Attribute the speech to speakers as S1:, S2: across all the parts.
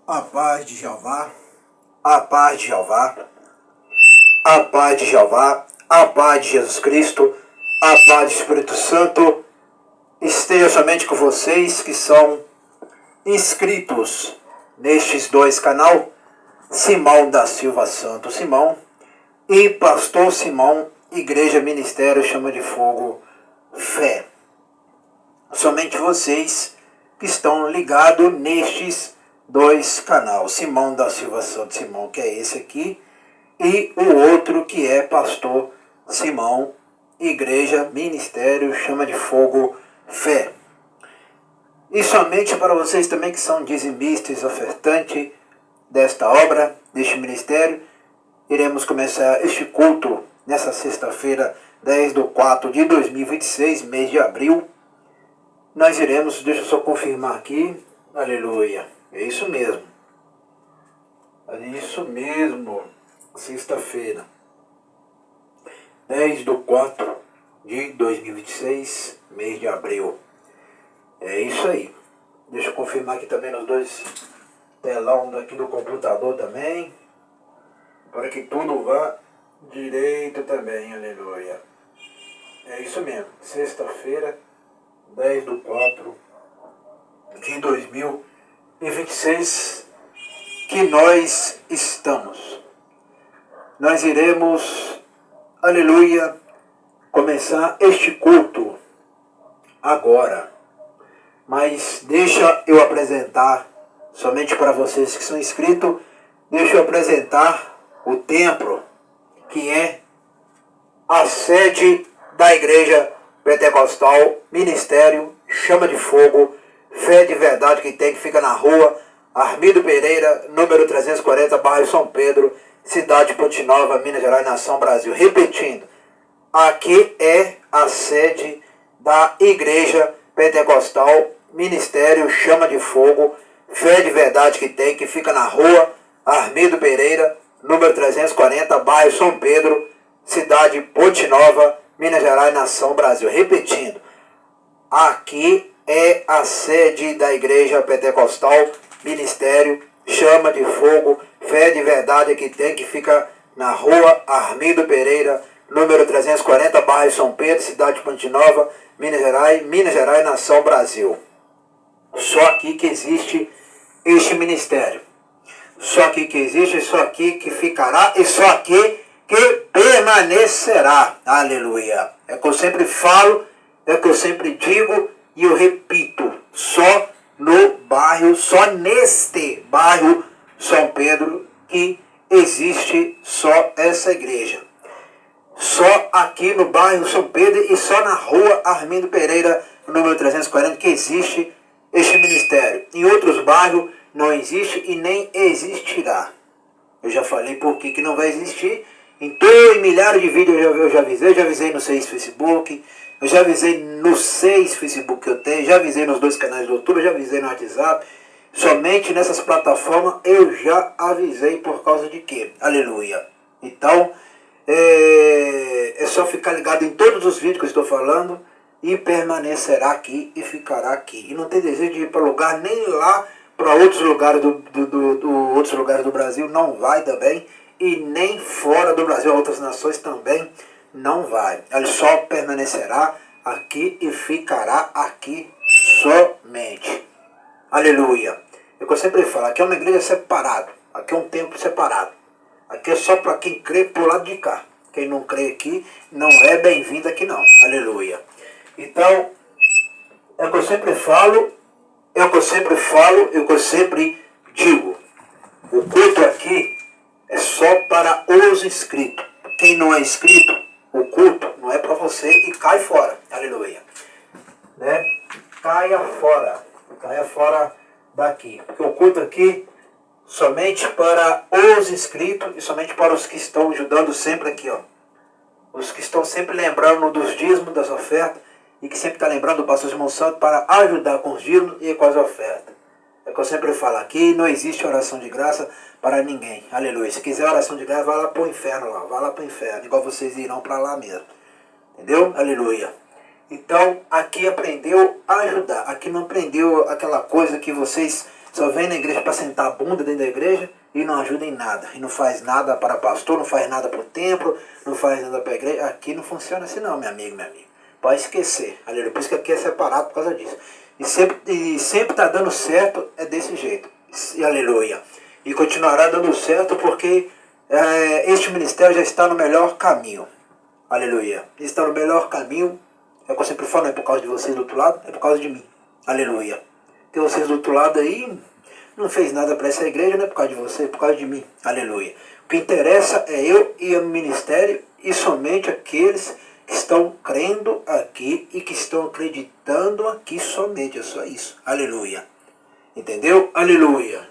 S1: A paz de Jeová, a paz de Jeová, a paz de Jeová, a paz de Jesus Cristo, a paz do Espírito Santo esteja somente com vocês que são inscritos nestes dois canais, Simão da Silva Santo Simão e Pastor Simão, Igreja Ministério Chama de Fogo Fé. Somente vocês que estão ligados nestes dois canais, Simão da Silva Santo Simão, que é esse aqui, e o outro que é Pastor Simão, Igreja Ministério Chama de Fogo Fé. E somente para vocês também que são dizimistas e ofertantes desta obra, deste ministério, iremos começar este culto nessa sexta-feira, 10/4 de 2026, mês de abril. Nós iremos, deixa eu só confirmar aqui, aleluia, é isso mesmo, sexta-feira, 10/4 de 2026, mês de abril, é isso aí. Deixa eu confirmar aqui também nos dois telão aqui do computador também, para que tudo vá direito também, aleluia. É isso mesmo, sexta-feira, 10/4 de 2026, que nós estamos. Nós iremos, aleluia, começar este culto agora. Mas deixa eu apresentar, somente para vocês que são inscritos, deixa eu apresentar o templo, que é a sede da Igreja Pentecostal Ministério Chama de Fogo Fé de Verdade, que fica na rua Armindo Pereira, número 340, bairro São Pedro, cidade de Ponte Nova, Minas Gerais, nação Brasil. Repetindo, aqui é a sede da Igreja Pentecostal Ministério Chama de Fogo Fé de Verdade, que fica na rua Armindo Pereira, número 340, bairro São Pedro, cidade de Ponte Nova, Minas Gerais, nação Brasil. Repetindo, aqui é a sede da Igreja Pentecostal Ministério Chama de Fogo Fé de Verdade, que fica na rua Armindo Pereira, número 340, bairro São Pedro, cidade de Ponte Nova, Minas Gerais, nação Brasil. Só aqui que existe este ministério. Só aqui que existe, só aqui que ficará e só aqui que permanecerá. Aleluia. É o que eu sempre falo, é o que eu sempre digo e eu repito. Só no bairro, só neste bairro São Pedro que existe só essa igreja. Só aqui no bairro São Pedro e só na rua Armindo Pereira, número 340, que existe este ministério. Em outros bairros não existe e nem existirá. Eu já falei por que não vai existir. Em milhares de vídeos eu já avisei no 6 Facebook, eu já avisei nos 6 Facebook que eu tenho, já avisei nos 2 canais do YouTube, já avisei no WhatsApp. Somente nessas plataformas eu já avisei por causa de quê? Aleluia. Então, é só ficar ligado em todos os vídeos que eu estou falando e permanecerá aqui e ficará aqui. E não tem desejo de ir para lugar nem lá para outros lugares outros lugares do Brasil, não vai também. E nem fora do Brasil, outras nações também não vai. Ele só permanecerá aqui e ficará aqui somente. Aleluia. É o que eu sempre falo, aqui é uma igreja separada, aqui é um templo separado. Aqui é só para quem crê pro lado de cá. Quem não crê aqui não é bem-vindo aqui não. Aleluia. Então, é o que eu sempre falo, é o que eu sempre digo. O culto aqui é só para os inscritos. Quem não é inscrito, o culto não é para você e cai fora. Aleluia. Né? Caia fora daqui. Porque o culto aqui somente para os inscritos e somente para os que estão ajudando sempre aqui, ó. Os que estão sempre lembrando dos dízimos, das ofertas, e que sempre está lembrando do pastor Simão Santo para ajudar com os dízimos e com as ofertas. É o que eu sempre falo, aqui não existe oração de graça para ninguém. Aleluia. Se quiser oração de graça, vai lá para o inferno lá. Vai lá para o inferno, igual vocês irão para lá mesmo. Entendeu? Aleluia. Então, aqui aprendeu a ajudar. Aqui não aprendeu aquela coisa que vocês Só vem na igreja para sentar a bunda dentro da igreja e não ajuda em nada. E não faz nada para pastor, não faz nada para o templo, não faz nada para a igreja. Aqui não funciona assim não, meu amigo, minha amiga. Pode esquecer. Aleluia. Por isso que aqui é separado por causa disso. E sempre está dando certo, é desse jeito. E aleluia. E continuará dando certo porque este ministério já está no melhor caminho. Aleluia. Está no melhor caminho. É o que eu sempre falo, não é por causa de vocês do outro lado, é por causa de mim. Aleluia. Tem vocês do outro lado aí, não fez nada para essa igreja, não é por causa de você, é por causa de mim. Aleluia. O que interessa é eu e o ministério e somente aqueles que estão crendo aqui e que estão acreditando aqui somente. É só isso. Aleluia. Entendeu? Aleluia.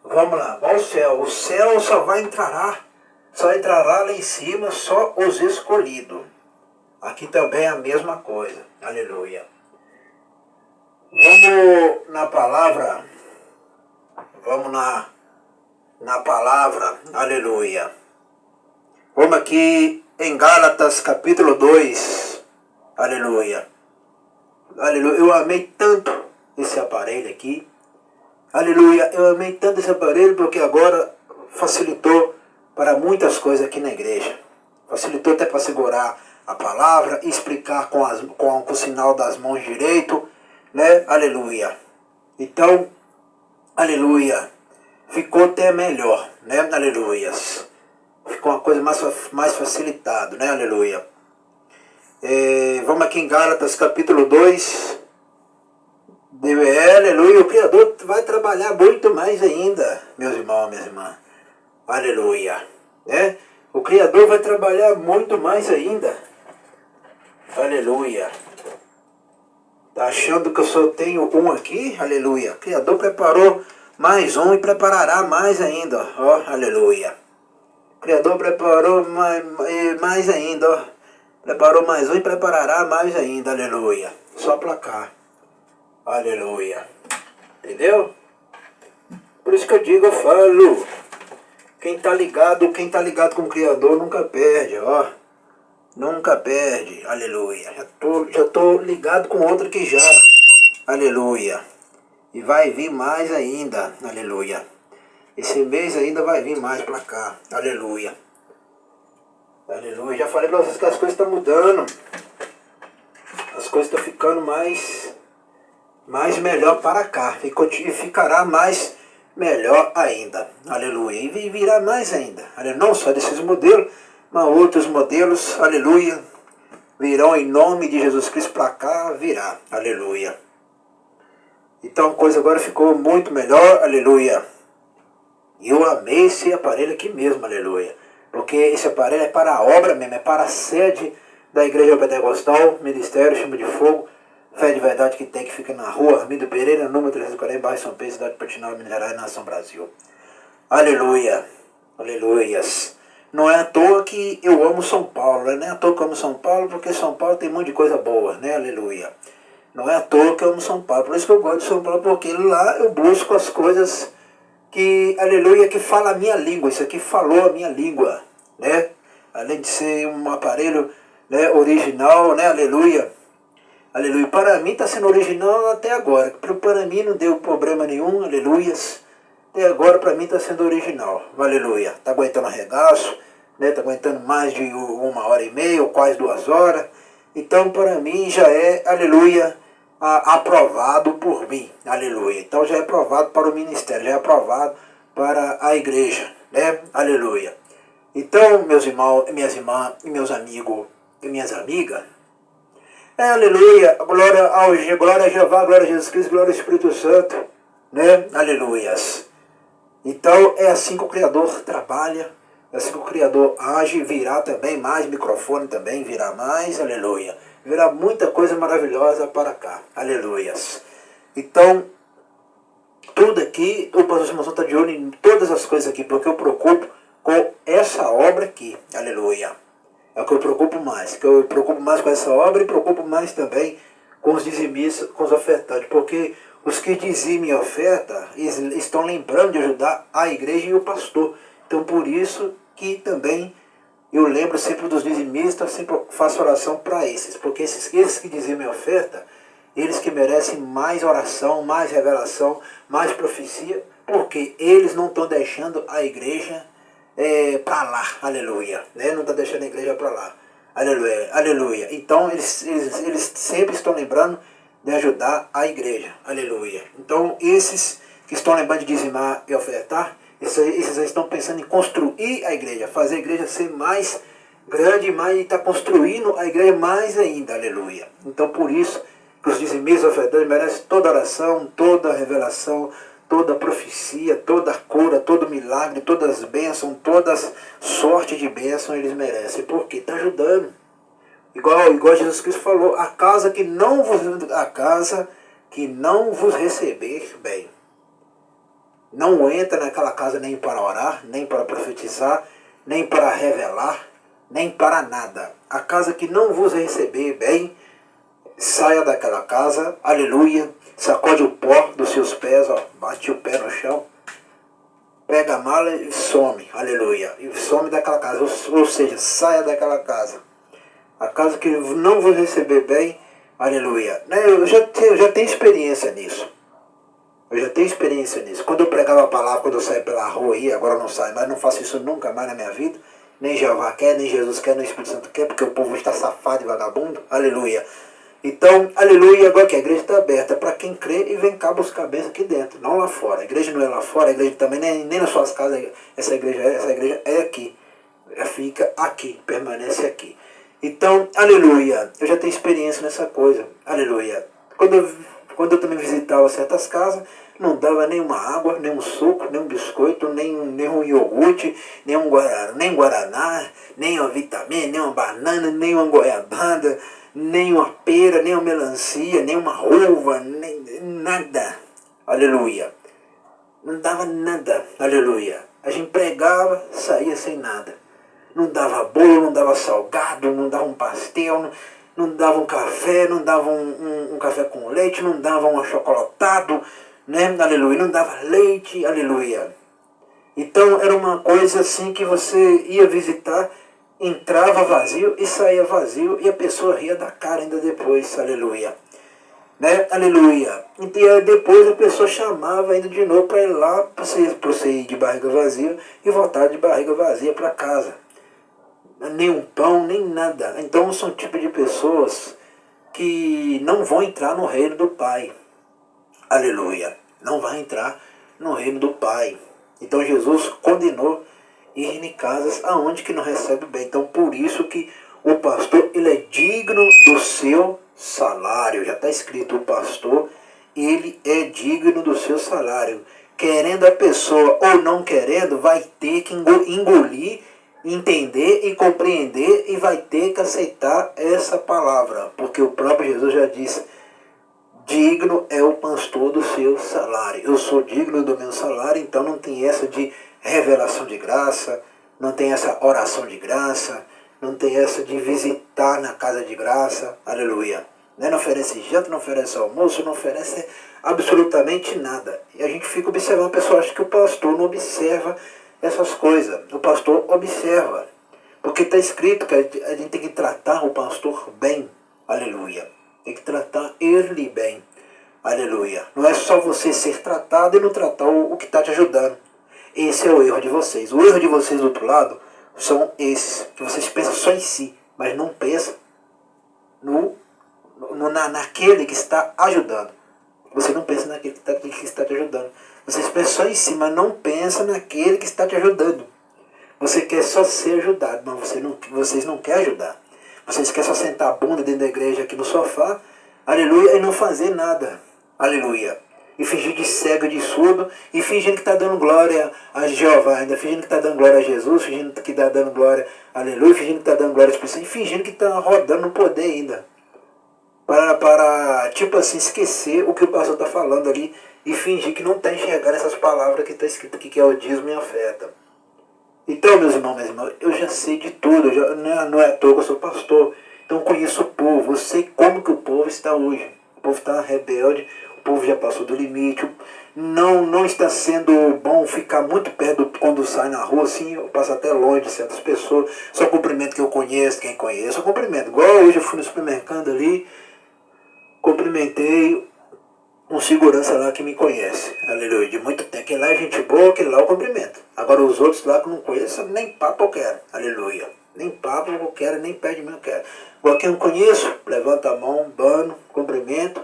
S1: Vamos lá. Vamos ao céu. O céu só entrará lá em cima só os escolhidos. Aqui também é a mesma coisa. Aleluia. Vamos na palavra. Vamos na palavra. Aleluia. Vamos aqui em Gálatas capítulo 2. Aleluia. Aleluia. Eu amei tanto esse aparelho aqui. Aleluia. Eu amei tanto esse aparelho porque agora facilitou para muitas coisas aqui na igreja. Facilitou até para segurar a palavra e explicar com o sinal das mãos direito. Né? Aleluia. Então, aleluia. Ficou até melhor, né? Aleluias. Ficou uma coisa mais facilitada, né? Aleluia. Vamos aqui em Gálatas capítulo 2. Aleluia. O Criador vai trabalhar muito mais ainda, meus irmãos, minhas irmãs. Aleluia. Né? O Criador vai trabalhar muito mais ainda. Aleluia. Tá achando que eu só tenho um aqui? Aleluia. O Criador preparou mais um e preparará mais ainda. Ó, aleluia. O Criador preparou mais ainda. Ó. Preparou mais um e preparará mais ainda. Aleluia. Só pra cá. Aleluia. Entendeu? Por isso que eu digo, eu falo. Quem tá ligado com o Criador nunca perde, ó. Nunca perde, aleluia. Já tô ligado com outro que já, aleluia. E vai vir mais ainda, aleluia. Esse mês ainda vai vir mais pra cá, aleluia. Aleluia. Já falei pra vocês que as coisas estão mudando. As coisas estão ficando mais melhor para cá. E ficará mais melhor ainda, aleluia. E virá mais ainda, aleluia. Não só desses modelos, mas outros modelos, aleluia, virão em nome de Jesus Cristo para cá, virá, aleluia. Então a coisa agora ficou muito melhor, aleluia. E eu amei esse aparelho aqui mesmo, aleluia. Porque esse aparelho é para a obra mesmo, é para a sede da Igreja Pentecostal, Ministério Chama de Fogo, Fé de Verdade que tem, que fica na rua Armindo Pereira, número 340, bairro São Pedro, cidade de Portinal, Minas Gerais, Nação Brasil. Aleluia, aleluias. Não é à toa que eu amo São Paulo, né? Não é à toa que eu amo São Paulo, porque São Paulo tem um monte de coisa boa, né? Aleluia. Não é à toa que eu amo São Paulo, por isso que eu gosto de São Paulo, porque lá eu busco as coisas que, aleluia, que fala a minha língua. Isso aqui falou a minha língua, né? Além de ser um aparelho, né, original, né? Aleluia. Aleluia. Para mim está sendo original até agora. Para mim não deu problema nenhum, aleluias. Até agora para mim está sendo original, aleluia. Está aguentando arregaço, né? Está aguentando mais de 1h30 ou quase 2 horas. Então para mim já é, aleluia, aprovado por mim, aleluia. Então já é aprovado para o ministério, já é aprovado para a igreja, né? Aleluia. Então, meus irmãos, minhas irmãs, meus amigos e minhas amigas, aleluia, glória a Jeová, glória a Jesus Cristo, glória ao Espírito Santo, né? Aleluias. Então é assim que o Criador trabalha, é assim que o Criador age, virá também mais microfone também, virá mais, aleluia. Virá muita coisa maravilhosa para cá, aleluias. Então, tudo aqui, o pastor Simão está de olho em todas as coisas aqui, porque eu preocupo com essa obra aqui, aleluia. É o que eu preocupo mais, que eu preocupo mais com essa obra e preocupo mais também com os dizimistas, com os ofertantes, porque os que dizimem a oferta estão lembrando de ajudar a igreja e o pastor. Então por isso que também eu lembro sempre dos dizimistas, sempre faço oração para esses, porque esses que dizimem a oferta, Eles que merecem mais oração, mais revelação, mais profecia, porque eles não estão deixando a igreja para lá, aleluia. Né? Não estão deixando a igreja para lá, aleluia, aleluia. Então eles sempre estão lembrando de ajudar a igreja, aleluia. Então esses que estão lembrando de dizimar e ofertar, esses estão pensando em construir a igreja, fazer a igreja ser mais grande, mais está construindo a igreja mais ainda, aleluia. Então por isso que os dizimistas e ofertantes merecem toda oração, toda revelação, toda profecia, toda cura, todo milagre, todas as bênçãos, toda sorte de bênção eles merecem, porque está ajudando. Igual Jesus Cristo falou, a casa que não vos receber bem, não entra naquela casa nem para orar, nem para profetizar, nem para revelar, nem para nada. A casa que não vos receber bem, saia daquela casa, aleluia, sacode o pó dos seus pés, ó, bate o pé no chão, pega a mala e some, aleluia, e some daquela casa, ou seja, saia daquela casa. A casa que não vos receber bem, aleluia. Eu já tenho experiência nisso. Quando eu pregava a palavra, quando eu saía pela rua aí, agora eu não saio mais, não faço isso nunca mais na minha vida. Nem Jeová quer, nem Jesus quer, nem Espírito Santo quer, porque o povo está safado e vagabundo. Aleluia. Então, aleluia, agora que a igreja está aberta para quem crê e vem cá buscar a bênção aqui dentro, não lá fora. A igreja não é lá fora, a igreja também nem nas suas casas, essa igreja é aqui. Fica aqui, permanece aqui. Então, aleluia, eu já tenho experiência nessa coisa, aleluia. Quando eu também visitava certas casas, não dava nenhuma água, nem um suco, nem um biscoito, nem um iogurte, nem guaraná, nem uma vitamina, nem uma banana, nem uma goiabada, nem uma pera, nem uma melancia, nem uma uva, nem nada, aleluia. Não dava nada, aleluia. A gente pregava, saía sem nada. Não dava bolo, não dava salgado, não dava um pastel, não dava um café, não dava um café com leite, não dava um achocolatado, né? Aleluia, não dava leite, aleluia. Então era uma coisa assim que você ia visitar, entrava vazio e saía vazio, e a pessoa ria da cara ainda depois, aleluia. Né? Aleluia. E depois a pessoa chamava ainda de novo para ir lá, para você ir de barriga vazia e voltar de barriga vazia para casa. Nem um pão, nem nada. Então são tipo de pessoas que não vão entrar no reino do Pai. Aleluia. Não vai entrar no reino do Pai. Então Jesus condenou ir em casas aonde que não recebe bem. Então por isso que o pastor, ele é digno do seu salário. Já está escrito, o pastor, ele é digno do seu salário. Querendo a pessoa ou não querendo, vai ter que engolir, entender e compreender, e vai ter que aceitar essa palavra, porque o próprio Jesus já disse, digno é o pastor do seu salário. Eu sou digno do meu salário, então não tem essa de revelação de graça, não tem essa oração de graça, não tem essa de visitar na casa de graça, aleluia. Não oferece janta, não oferece almoço, não oferece absolutamente nada. E a gente fica observando, a pessoa acha que o pastor não observa essas coisas. O pastor observa, porque está escrito que a gente tem que tratar o pastor bem, aleluia. Tem que tratar ele bem, aleluia. Não é só você ser tratado e não tratar o que está te ajudando. Esse é o erro de vocês. O erro de vocês do outro lado são esses, que vocês pensam só em si, mas não pensam naquele que está ajudando. Você não pensa naquele que está te ajudando. Vocês pensam em si, mas não pensam naquele que está te ajudando. Você quer só ser ajudado, mas vocês não querem ajudar. Vocês querem só sentar a bunda dentro da igreja aqui no sofá, aleluia, e não fazer nada, aleluia. E fingir de cego, de surdo, e fingindo que está dando glória a Jeová, ainda fingindo que está dando glória a Jesus, fingindo que está dando glória, aleluia, fingindo que está dando glória a Espírito Santo, e fingindo que está rodando no poder ainda. Para tipo assim, esquecer o que o pastor está falando ali e fingir que não está enxergando essas palavras que está escrito aqui, que é o dízimo e oferta. Então, meus irmãos, eu já sei de tudo, não é à toa que eu sou pastor, então eu conheço o povo, eu sei como que o povo está hoje. O povo está rebelde, o povo já passou do limite, não está sendo bom ficar muito perto quando sai na rua, assim, eu passo até longe de certas pessoas, só cumprimento quem eu conheço, quem conhece, eu cumprimento. Igual hoje eu fui no supermercado ali, cumprimentei um segurança lá que me conhece, aleluia, de muito tempo. Aquele lá é gente boa, aquele lá eu cumprimento. Agora os outros lá que eu não conheço, nem papo eu quero, aleluia. Nem papo eu quero, nem pé de mim eu quero. Agora quem eu conheço, levanta a mão, bano, cumprimento,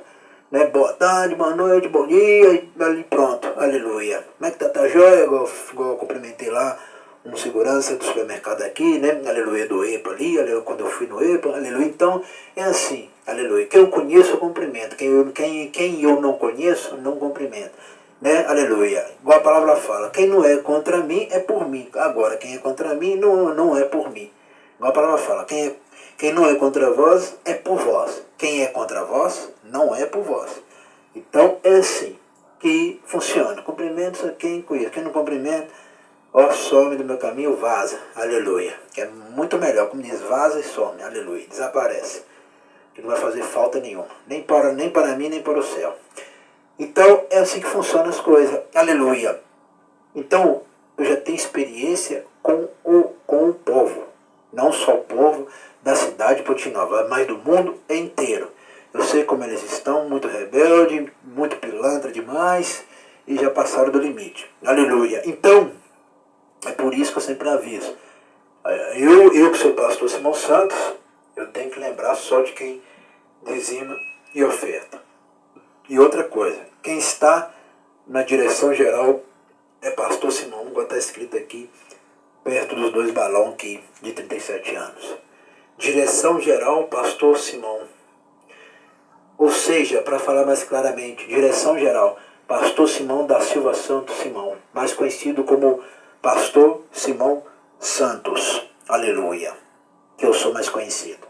S1: né? Boa tarde, boa noite, bom dia, e ali pronto, aleluia. Como é que tá joia? Igual eu cumprimentei lá um segurança do supermercado aqui, né? Aleluia, do EPA ali, aleluia, quando eu fui no EPA, aleluia. Então, é assim, aleluia. Quem eu conheço, eu cumprimento. Quem eu não conheço, não cumprimento. Né? Aleluia. Igual a palavra fala, quem não é contra mim, é por mim. Agora, quem é contra mim, não é por mim. Igual a palavra fala, quem não é contra vós, é por vós. Quem é contra vós, não é por vós. Então, é assim que funciona. Cumprimento a quem conhece. Quem não cumprimenta, ó, some do meu caminho, vaza, aleluia. Que é muito melhor, como diz, vaza e some, aleluia, desaparece. Que não vai fazer falta nenhuma, nem para mim, nem para o céu. Então, é assim que funcionam as coisas, aleluia. Então, eu já tenho experiência com o povo, não só o povo da cidade de Ponte Nova, mas do mundo inteiro. Eu sei como eles estão, muito rebelde, muito pilantra demais, e já passaram do limite, aleluia. Então, é por isso que eu sempre aviso. Eu que sou o pastor Simão Santos, eu tenho que lembrar só de quem dizima e oferta. E outra coisa, quem está na direção geral é pastor Simão, igual está escrito aqui, perto dos dois balões aqui, de 37 anos. Direção geral, pastor Simão. Ou seja, para falar mais claramente, direção geral, pastor Simão da Silva Santos Simão, mais conhecido como pastor Simão Santos, aleluia, que eu sou mais conhecido.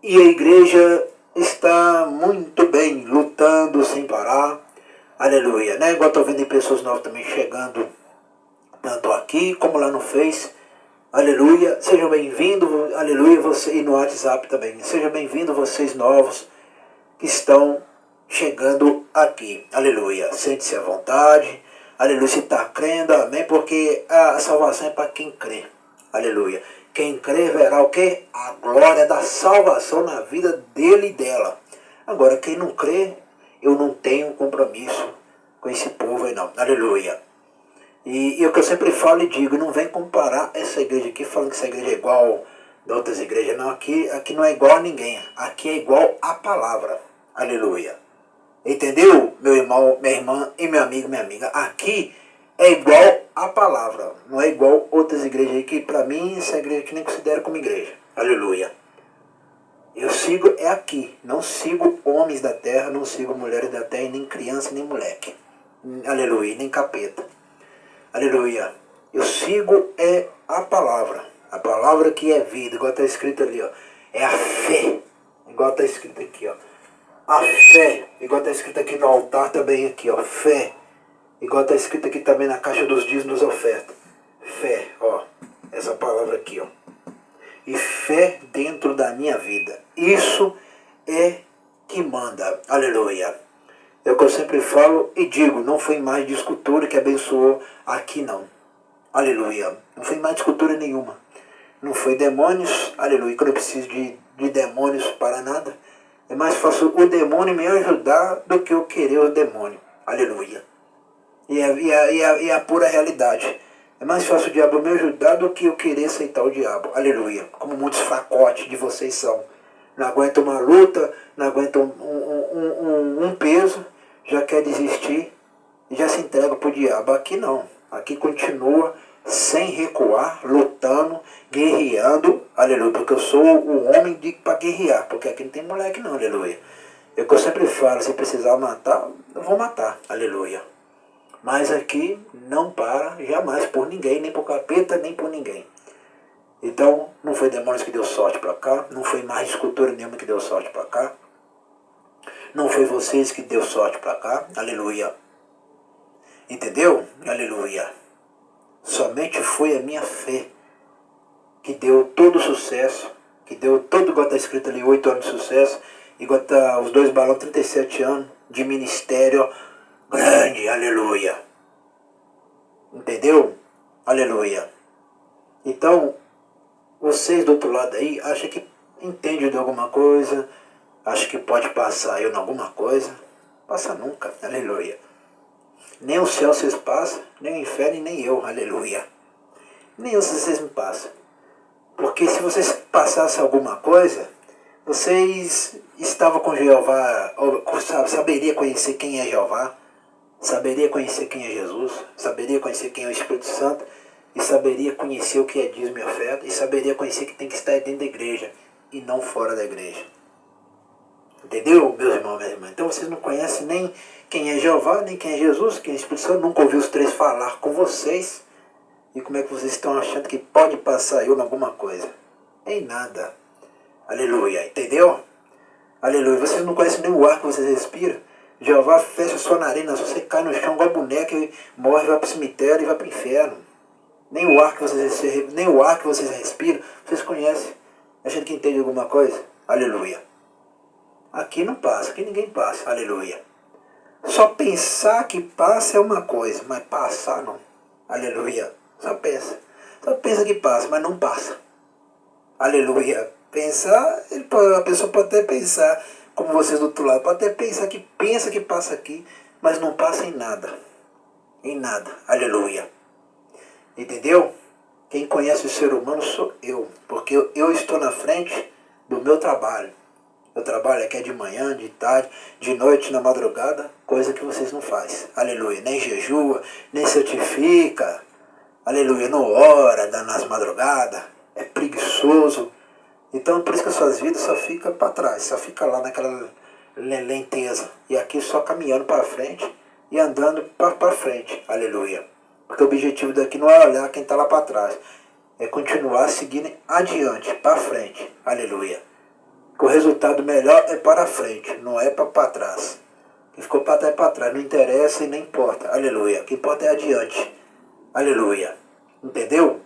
S1: E a igreja está muito bem, lutando sem parar, aleluia, né? Igual estou vendo pessoas novas também chegando, tanto aqui como lá no Face, aleluia, sejam bem-vindos, aleluia, você, e no WhatsApp também, sejam bem-vindos vocês novos que estão chegando aqui, aleluia, sente-se à vontade, aleluia, se está crendo, amém, porque a salvação é para quem crê, aleluia. Quem crê verá o quê? A glória da salvação na vida dele e dela. Agora, quem não crê, eu não tenho compromisso com esse povo aí não, aleluia. E o que eu sempre falo e digo, não vem comparar essa igreja aqui falando que essa igreja é igual a outras igrejas, não, aqui não é igual a ninguém, aqui é igual a palavra, aleluia. Entendeu, meu irmão, minha irmã e meu amigo, minha amiga? Aqui é igual a palavra, não é igual outras igrejas aí que para mim essa igreja que nem considero como igreja, aleluia. Eu sigo é aqui, não sigo homens da terra, não sigo mulheres da terra, nem criança, nem moleque, aleluia, nem capeta, aleluia. Eu sigo é a palavra que é vida, igual está escrito ali, ó, é a fé, igual está escrito aqui, ó. A fé, igual está escrito aqui no altar também, aqui, ó, fé. Igual está escrito aqui também na caixa dos dízimos ofertas. Fé, ó, essa palavra aqui, ó. E fé dentro da minha vida. Isso é que manda, aleluia. É o que eu sempre falo e digo, não foi mais de escultura que abençoou aqui não. Aleluia. Não foi mais de escultura nenhuma. Não foi demônios, aleluia, que eu não preciso de demônios para nada. É mais fácil o demônio me ajudar do que eu querer o demônio. Aleluia. E a pura realidade. É mais fácil o diabo me ajudar do que eu querer aceitar o diabo. Aleluia. Como muitos fracotes de vocês são. Não aguentam uma luta, não aguentam um peso, já quer desistir e já se entrega para o diabo. Aqui não. Aqui continua sem recuar, lutando, guerreando, aleluia, porque eu sou o homem para guerrear, porque aqui não tem moleque não, aleluia. É o que eu sempre falo, se precisar matar, eu vou matar, aleluia. Mas aqui não para jamais por ninguém, nem por capeta, nem por ninguém. Então, não foi demônios que deu sorte para cá, não foi mais escultura nenhuma que deu sorte para cá, não foi vocês que deu sorte para cá, aleluia. Entendeu? Aleluia. Somente foi a minha fé que deu todo o sucesso, que deu todo, igual está escrito ali, 8 anos de sucesso, igual está os dois balões, 37 anos de ministério grande, aleluia. Entendeu? Aleluia. Então, vocês do outro lado aí acham que entendem de alguma coisa, acha que pode passar eu em alguma coisa. Passa nunca, aleluia. Nem o céu vocês passam, nem o inferno, nem eu, aleluia. Nem vocês me passam. Porque se vocês passassem alguma coisa, vocês estavam com Jeová, saberia conhecer quem é Jeová, saberia conhecer quem é Jesus, saberia conhecer quem é o Espírito Santo, e saberia conhecer o que é dízimo e oferta, e saberia conhecer que tem que estar dentro da igreja e não fora da igreja. Entendeu, meus irmãos, minhas irmãs? Então vocês não conhecem nem quem é Jeová, nem quem é Jesus, quem é o Espírito Santo, nunca ouviu os três falar com vocês. E como é que vocês estão achando que pode passar eu em alguma coisa? Em nada. Aleluia, entendeu? Aleluia. Vocês não conhecem nem o ar que vocês respiram. Jeová fecha sua narina, se você cai no chão igual boneca e morre, vai para o cemitério e vai para o inferno. Nem o ar que vocês respiram, vocês conhecem. A gente que entende alguma coisa? Aleluia. Aqui não passa, aqui ninguém passa. Aleluia. Só pensar que passa é uma coisa, mas passar não. Aleluia. Só pensa. Só pensa que passa, mas não passa. Aleluia. Pensar, a pessoa pode até pensar, como vocês do outro lado, pode até pensar que pensa que passa aqui, mas não passa em nada. Em nada. Aleluia. Entendeu? Quem conhece o ser humano sou eu, porque eu estou na frente do meu trabalho. Meu trabalho aqui é de manhã, de tarde, de noite, na madrugada, coisa que vocês não fazem. Aleluia. Nem jejua, nem certifica. Aleluia. Não ora nas madrugadas. É preguiçoso. Então por isso que as suas vidas só ficam para trás, só fica lá naquela lenteza. E aqui só caminhando para frente e andando para frente. Aleluia. Porque o objetivo daqui não é olhar quem está lá para trás. É continuar seguindo adiante, para frente. Aleluia. Que o resultado melhor é para frente, não é para trás. Quem ficou para trás é para trás, não interessa e nem importa. Aleluia. O que importa é adiante. Aleluia. Entendeu?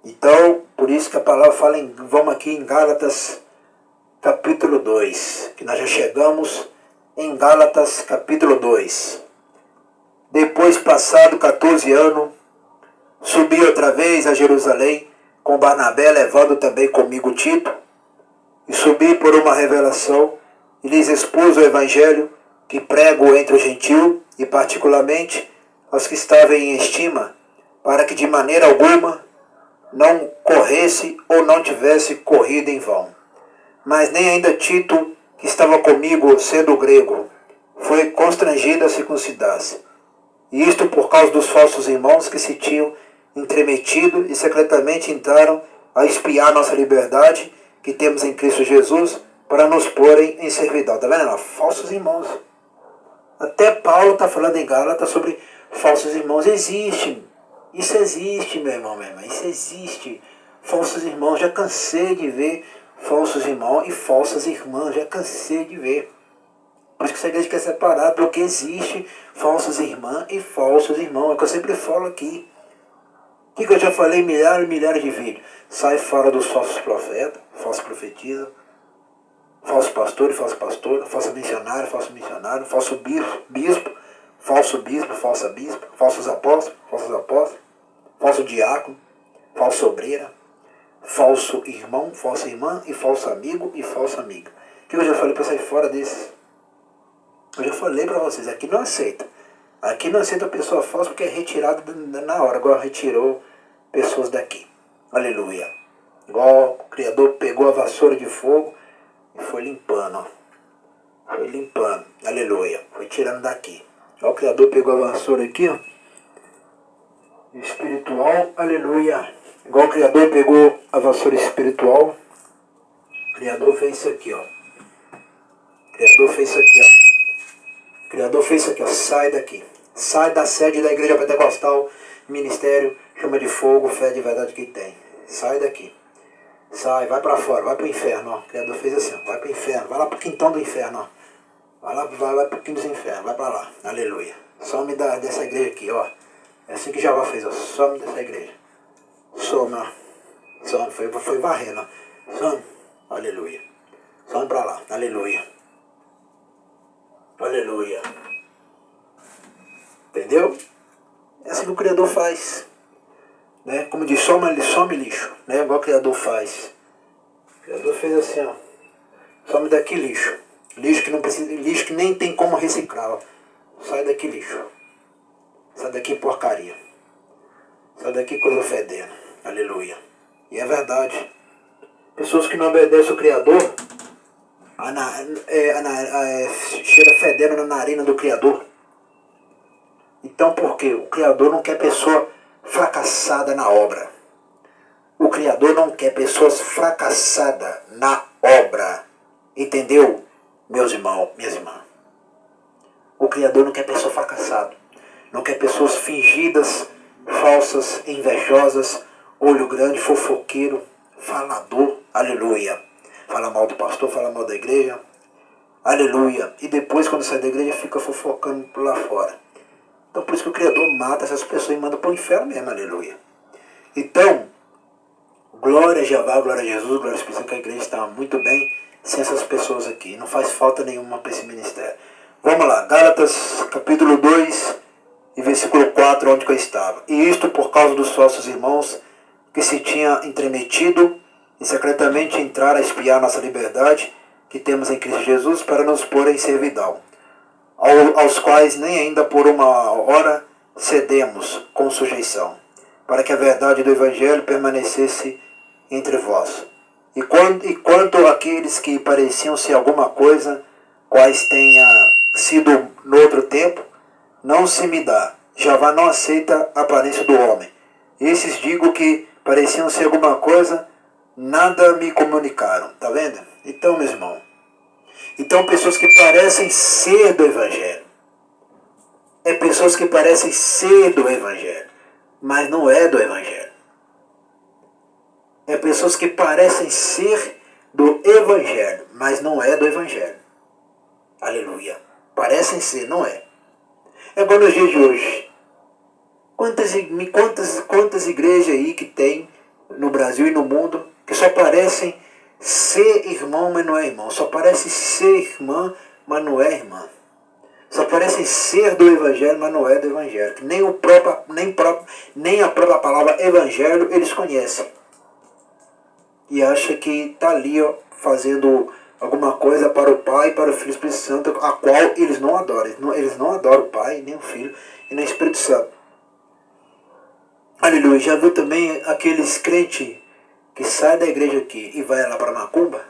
S1: Então, por isso que a palavra fala, vamos aqui em Gálatas capítulo 2, que nós já chegamos em Gálatas capítulo 2. Depois, passado 14 anos, subi outra vez a Jerusalém, com Barnabé, levando também comigo Tito, e subi por uma revelação, e lhes expus o evangelho que prego entre os gentios, e particularmente aos que estavam em estima, para que de maneira alguma não corresse ou não tivesse corrido em vão. Mas nem ainda Tito, que estava comigo, sendo grego, foi constrangido a circuncidar-se. E isto por causa dos falsos irmãos que se tinham entremetido e secretamente entraram a espiar nossa liberdade que temos em Cristo Jesus para nos porem em servidão. Está vendo? Falsos irmãos. Até Paulo está falando em Gálatas sobre falsos irmãos. Isso existe, meu irmão, minha irmã. Isso existe. Falsos irmãos. Já cansei de ver falsos irmãos e falsas irmãs. Já cansei de ver. Por isso que essa igreja quer separar, porque existe falsos irmãs e falsos irmãos. É o que eu sempre falo aqui. O que eu já falei em milhares e milhares de vídeos. Sai fora dos falsos profetas, falsos profetisas, falso pastor e falsa pastora, falso missionário, falso bispo, falso bispo, falsa bispo, falsos apóstolos, falso diácono, falsa obreira, falso irmão, falsa irmã e falso amigo e falsa amiga. O que eu já falei para sair fora desses? Eu já falei para vocês, aqui não aceita. Aqui não aceita a pessoa falsa porque é retirado na hora, igual retirou pessoas daqui. Aleluia. Igual o Criador pegou a vassoura de fogo e foi limpando, ó. Foi limpando. Aleluia. Foi tirando daqui. Ó, o Criador pegou a vassoura aqui, ó. Espiritual. Aleluia. Igual o Criador pegou a vassoura espiritual. O Criador fez isso aqui, ó. O Criador fez isso aqui, ó. O Criador fez isso aqui, ó. Sai daqui. Sai da sede da igreja pentecostal, ministério, chama de fogo, fé de verdade que tem. Sai daqui. Sai, vai para fora, vai para o inferno, ó. O Criador fez assim, ó. Vai para o inferno, vai lá para o quintão do inferno, ó. Vai para o quinto dos infernos, vai para lá. Aleluia. Some dessa igreja aqui, ó. É assim que Jeová fez, ó. Some dessa igreja. Some, ó. Some, foi varrendo, ó. Some. Aleluia. Some para lá. Aleluia. Aleluia. Entendeu? É assim que o Criador faz. Né? Como diz, some lixo. Né? Igual o Criador faz. Criador fez assim, ó. Some daqui, lixo. Lixo que não precisa, lixo que nem tem como reciclar. Sai daqui, lixo. Sai daqui, porcaria. Sai daqui, coisa fedendo. Aleluia. E é verdade. Pessoas que não obedecem o Criador, cheira fedendo na narina do Criador. Então por quê? O Criador não quer pessoa fracassada na obra. O Criador não quer pessoas fracassadas na obra. Entendeu, meus irmãos, minhas irmãs? O Criador não quer pessoa fracassada. Não quer pessoas fingidas, falsas, invejosas, olho grande, fofoqueiro, falador. Aleluia. Fala mal do pastor, fala mal da igreja. Aleluia. E depois, quando sai da igreja, fica fofocando por lá fora. Então, por isso que o Criador mata essas pessoas e manda para o inferno mesmo. Aleluia. Então, glória a Jeová, glória a Jesus, glória ao Espírito Santo, que a igreja está muito bem sem essas pessoas aqui. Não faz falta nenhuma para esse ministério. Vamos lá. Gálatas, capítulo 2 e versículo 4, onde que eu estava. E isto por causa dos falsos irmãos que se tinha entremetido e secretamente entrar a espiar nossa liberdade que temos em Cristo Jesus para nos pôr em servidão, aos quais nem ainda por uma hora cedemos com sujeição, para que a verdade do Evangelho permanecesse entre vós. E quanto àqueles que pareciam ser alguma coisa, quais tenha sido no outro tempo, não se me dá. Jeová não aceita a aparência do homem. Esses digo que pareciam ser alguma coisa, nada me comunicaram. Tá vendo? Então, meus irmãos, então pessoas que parecem ser do Evangelho. É pessoas que parecem ser do Evangelho, mas não é do Evangelho. É pessoas que parecem ser do Evangelho, mas não é do Evangelho. Aleluia. Parecem ser, não é. É igual nos dias de hoje. Quantas igrejas aí que tem no Brasil e no mundo que só parecem ser irmão, mas não é irmão. Só parece ser irmã, mas não é irmã. Só parecem ser do Evangelho, mas não é do Evangelho. Nem a própria palavra Evangelho eles conhecem. E acha que está ali, ó, fazendo alguma coisa para o Pai, para o Filho e o Espírito Santo, a qual eles não adoram. Eles não adoram o Pai, nem o Filho e nem o Espírito Santo. Aleluia. Já viu também aqueles crentes que saem da igreja aqui e vai lá para Macumba?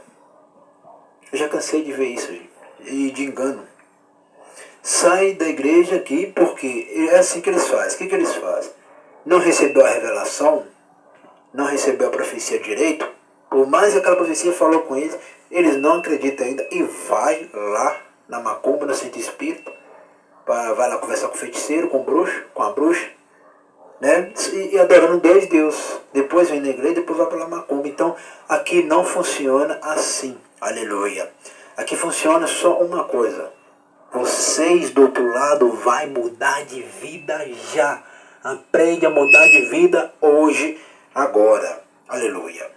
S1: Eu já cansei de ver isso, gente, e de engano. Sai da igreja aqui porque é assim que eles fazem. O que eles fazem? Não recebeu a revelação, não recebeu a profecia direito, por mais que aquela profecia falou com eles, eles não acreditam ainda e vai lá na Macumba, no centro espírita, vai lá conversar com o feiticeiro, com o bruxo, com a bruxa, né? E adorando dois deuses. Depois vem na igreja, depois vai para a Macumba. Então aqui não funciona assim. Aleluia. Aqui funciona só uma coisa. Vocês do outro lado vai mudar de vida já. Aprende a mudar de vida hoje, agora. Aleluia.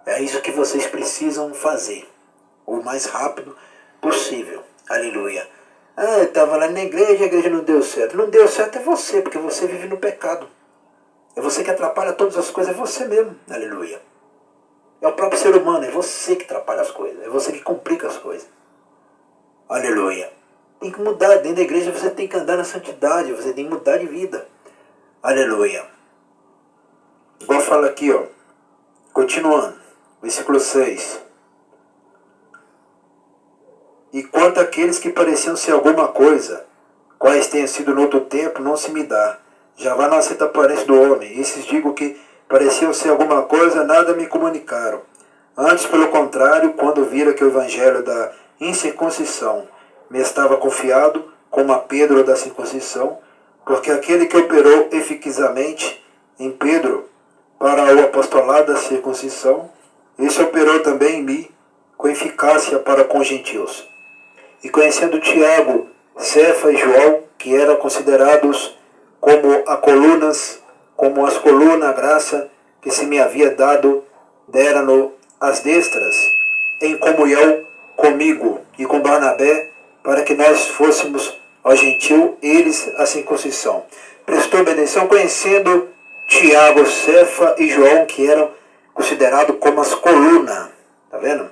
S1: É isso que vocês precisam fazer. O mais rápido possível. Aleluia. Eu estava lá na igreja, a igreja não deu certo. Não deu certo é você, porque você vive no pecado. É você que atrapalha todas as coisas, é você mesmo. Aleluia. É o próprio ser humano, é você que atrapalha as coisas. É você que complica as coisas. Aleluia. Tem que mudar. Dentro da igreja você tem que andar na santidade. Você tem que mudar de vida. Aleluia. Igual fala aqui, ó. Continuando. Versículo 6. E quanto àqueles que pareciam ser alguma coisa, quais tenham sido no outro tempo, não se me dá. Jeová não aceita a aparência do homem. Esses digo que pareciam ser alguma coisa, nada me comunicaram. Antes, pelo contrário, quando viram que o evangelho da incircuncisão me estava confiado, como a Pedro da circuncisão, porque aquele que operou eficazmente em Pedro para o apostolado da circuncisão, esse operou também em mim com eficácia para com os gentios. E conhecendo Tiago, Cefa e João, que eram considerados como as colunas, a graça que se me havia dado, deram-no as destras, em comunhão comigo e com Barnabé, para que nós fôssemos ao gentil, eles a circuncisão. Prestou obediência, conhecendo Tiago, Cefa e João, que eram considerado como as colunas. Tá vendo?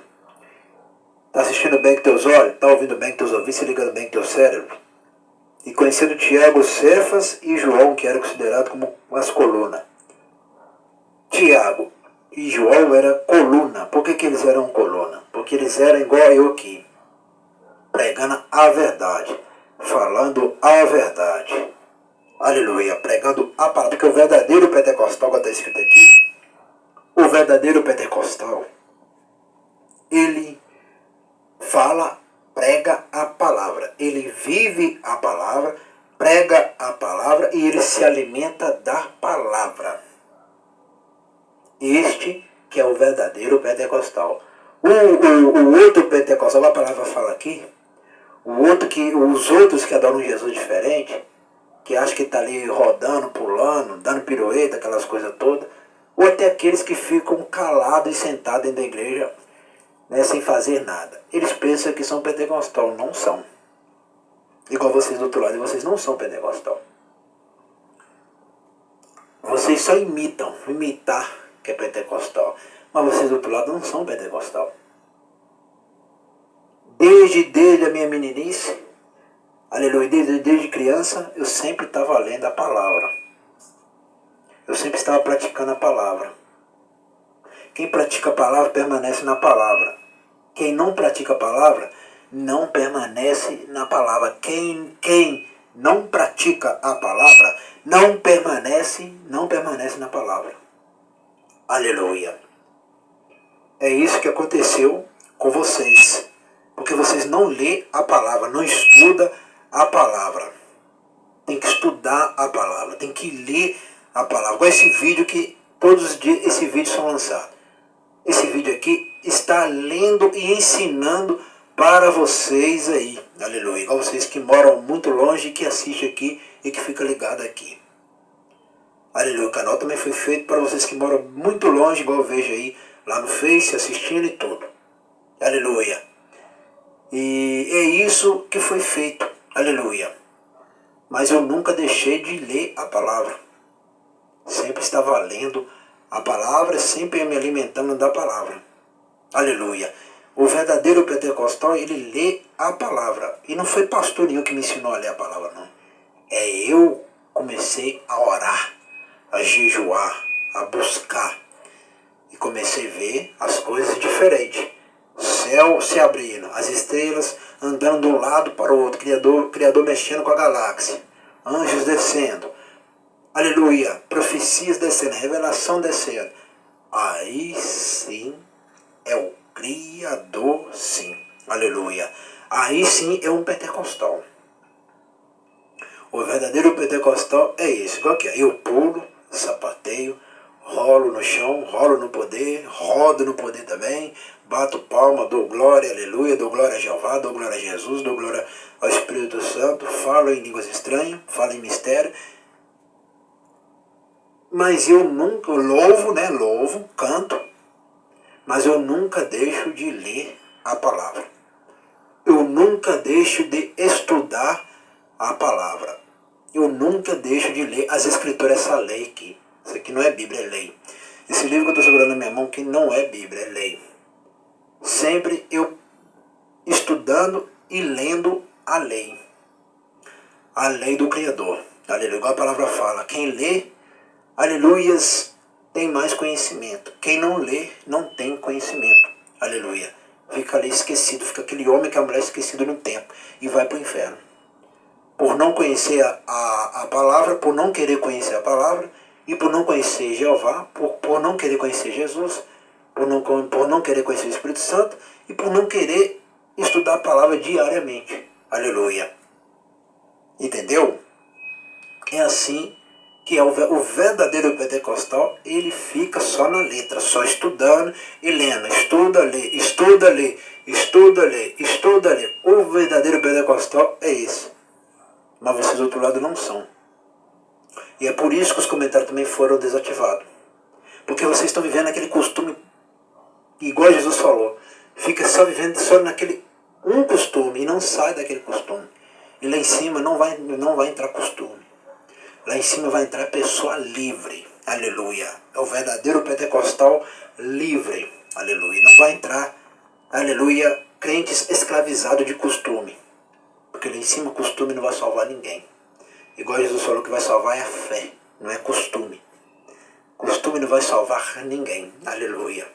S1: Tá assistindo bem com teus olhos, tá ouvindo bem com teus ouvidos, se ligando bem com teu cérebro. E conhecendo Tiago, Cefas e João, que eram considerados como as colunas. Tiago e João eram coluna. Por que eles eram coluna? Porque eles eram igual eu aqui, pregando a verdade, falando a verdade. Aleluia, pregando a palavra. Porque o verdadeiro pentecostal, como está escrito aqui, o verdadeiro pentecostal, ele fala, prega a palavra. Ele vive a palavra, prega a palavra e ele se alimenta da palavra. Este que é o verdadeiro pentecostal. O outro pentecostal, a palavra fala aqui, os outros que adoram Jesus diferente, que acham que está ali rodando, pulando, dando pirueta, aquelas coisas todas, ou até aqueles que ficam calados e sentados dentro da igreja, né, sem fazer nada. Eles pensam que são pentecostal, não são. Igual vocês do outro lado, vocês não são pentecostal. Vocês só imitar que é pentecostal. Mas vocês do outro lado não são pentecostal. Desde a minha meninice, aleluia, desde criança, eu sempre estava lendo a palavra. Eu sempre estava praticando a palavra. Quem pratica a palavra permanece na palavra. Quem não pratica a palavra não permanece na palavra. Quem não pratica a palavra não permanece na palavra. Aleluia. É isso que aconteceu com vocês. Porque vocês não lêem a palavra, não estudam a palavra. Tem que estudar a palavra, tem que ler a palavra. Igual esse vídeo que todos os dias esse vídeo são lançados. Esse vídeo aqui está lendo e ensinando para vocês aí. Aleluia. Igual vocês que moram muito longe e que assistem aqui e que ficam ligados aqui. Aleluia. O canal também foi feito para vocês que moram muito longe, igual eu vejo aí lá no Face, assistindo e tudo. Aleluia. E é isso que foi feito. Aleluia. Mas eu nunca deixei de ler a palavra. Sempre estava lendo a palavra, sempre me alimentando da palavra. Aleluia. O verdadeiro pentecostal, ele lê a palavra. E não foi pastor nenhum que me ensinou a ler a palavra, não. É eu comecei a orar, a jejuar, a buscar. E comecei a ver as coisas diferentes. Céu se abrindo, as estrelas andando de um lado para o outro, Criador mexendo com a galáxia, anjos descendo, aleluia, profecias descendo, revelação descendo. Aí sim é o Criador, sim, aleluia. Aí sim é um pentecostal. O verdadeiro pentecostal é esse, qual que é? Eu pulo, sapateio, rolo no chão, rolo no poder, rodo no poder também, bato palma, dou glória, aleluia, dou glória a Jeová, dou glória a Jesus, dou glória ao Espírito Santo, falo em línguas estranhas, falo em mistério. Mas eu nunca louvo, canto, mas eu nunca deixo de ler a palavra. Eu nunca deixo de estudar a palavra. Eu nunca deixo de ler as escrituras, essa lei aqui. Isso aqui não é Bíblia, é lei. Esse livro que eu estou segurando na minha mão que não é Bíblia, é lei. Sempre eu estudando e lendo a lei. A lei do Criador. Aleluia. Igual a palavra fala. Quem lê, aleluias, tem mais conhecimento. Quem não lê, não tem conhecimento. Aleluia. Fica ali esquecido. Fica aquele homem que é a mulher esquecido no tempo. E vai para o inferno. Por não conhecer a palavra, por não querer conhecer a palavra, e por não conhecer Jeová, por não querer conhecer Jesus, por não querer conhecer o Espírito Santo, e por não querer estudar a palavra diariamente. Aleluia. Entendeu? É assim que é o verdadeiro pentecostal, ele fica só na letra, só estudando e lendo. Estuda, lê, estuda, lê, estuda, lê, estuda, lê. O verdadeiro pentecostal é esse. Mas vocês do outro lado não são. E é por isso que os comentários também foram desativados. Porque vocês estão vivendo aquele costume, igual Jesus falou, fica só vivendo só naquele um costume e não sai daquele costume. E lá em cima não vai entrar costume. Lá em cima vai entrar pessoa livre. Aleluia. É o verdadeiro pentecostal livre. Aleluia. Não vai entrar, aleluia, crentes escravizados de costume. Porque lá em cima costume não vai salvar ninguém. Igual Jesus falou que vai salvar é a fé, não é costume. Costume não vai salvar ninguém. Aleluia.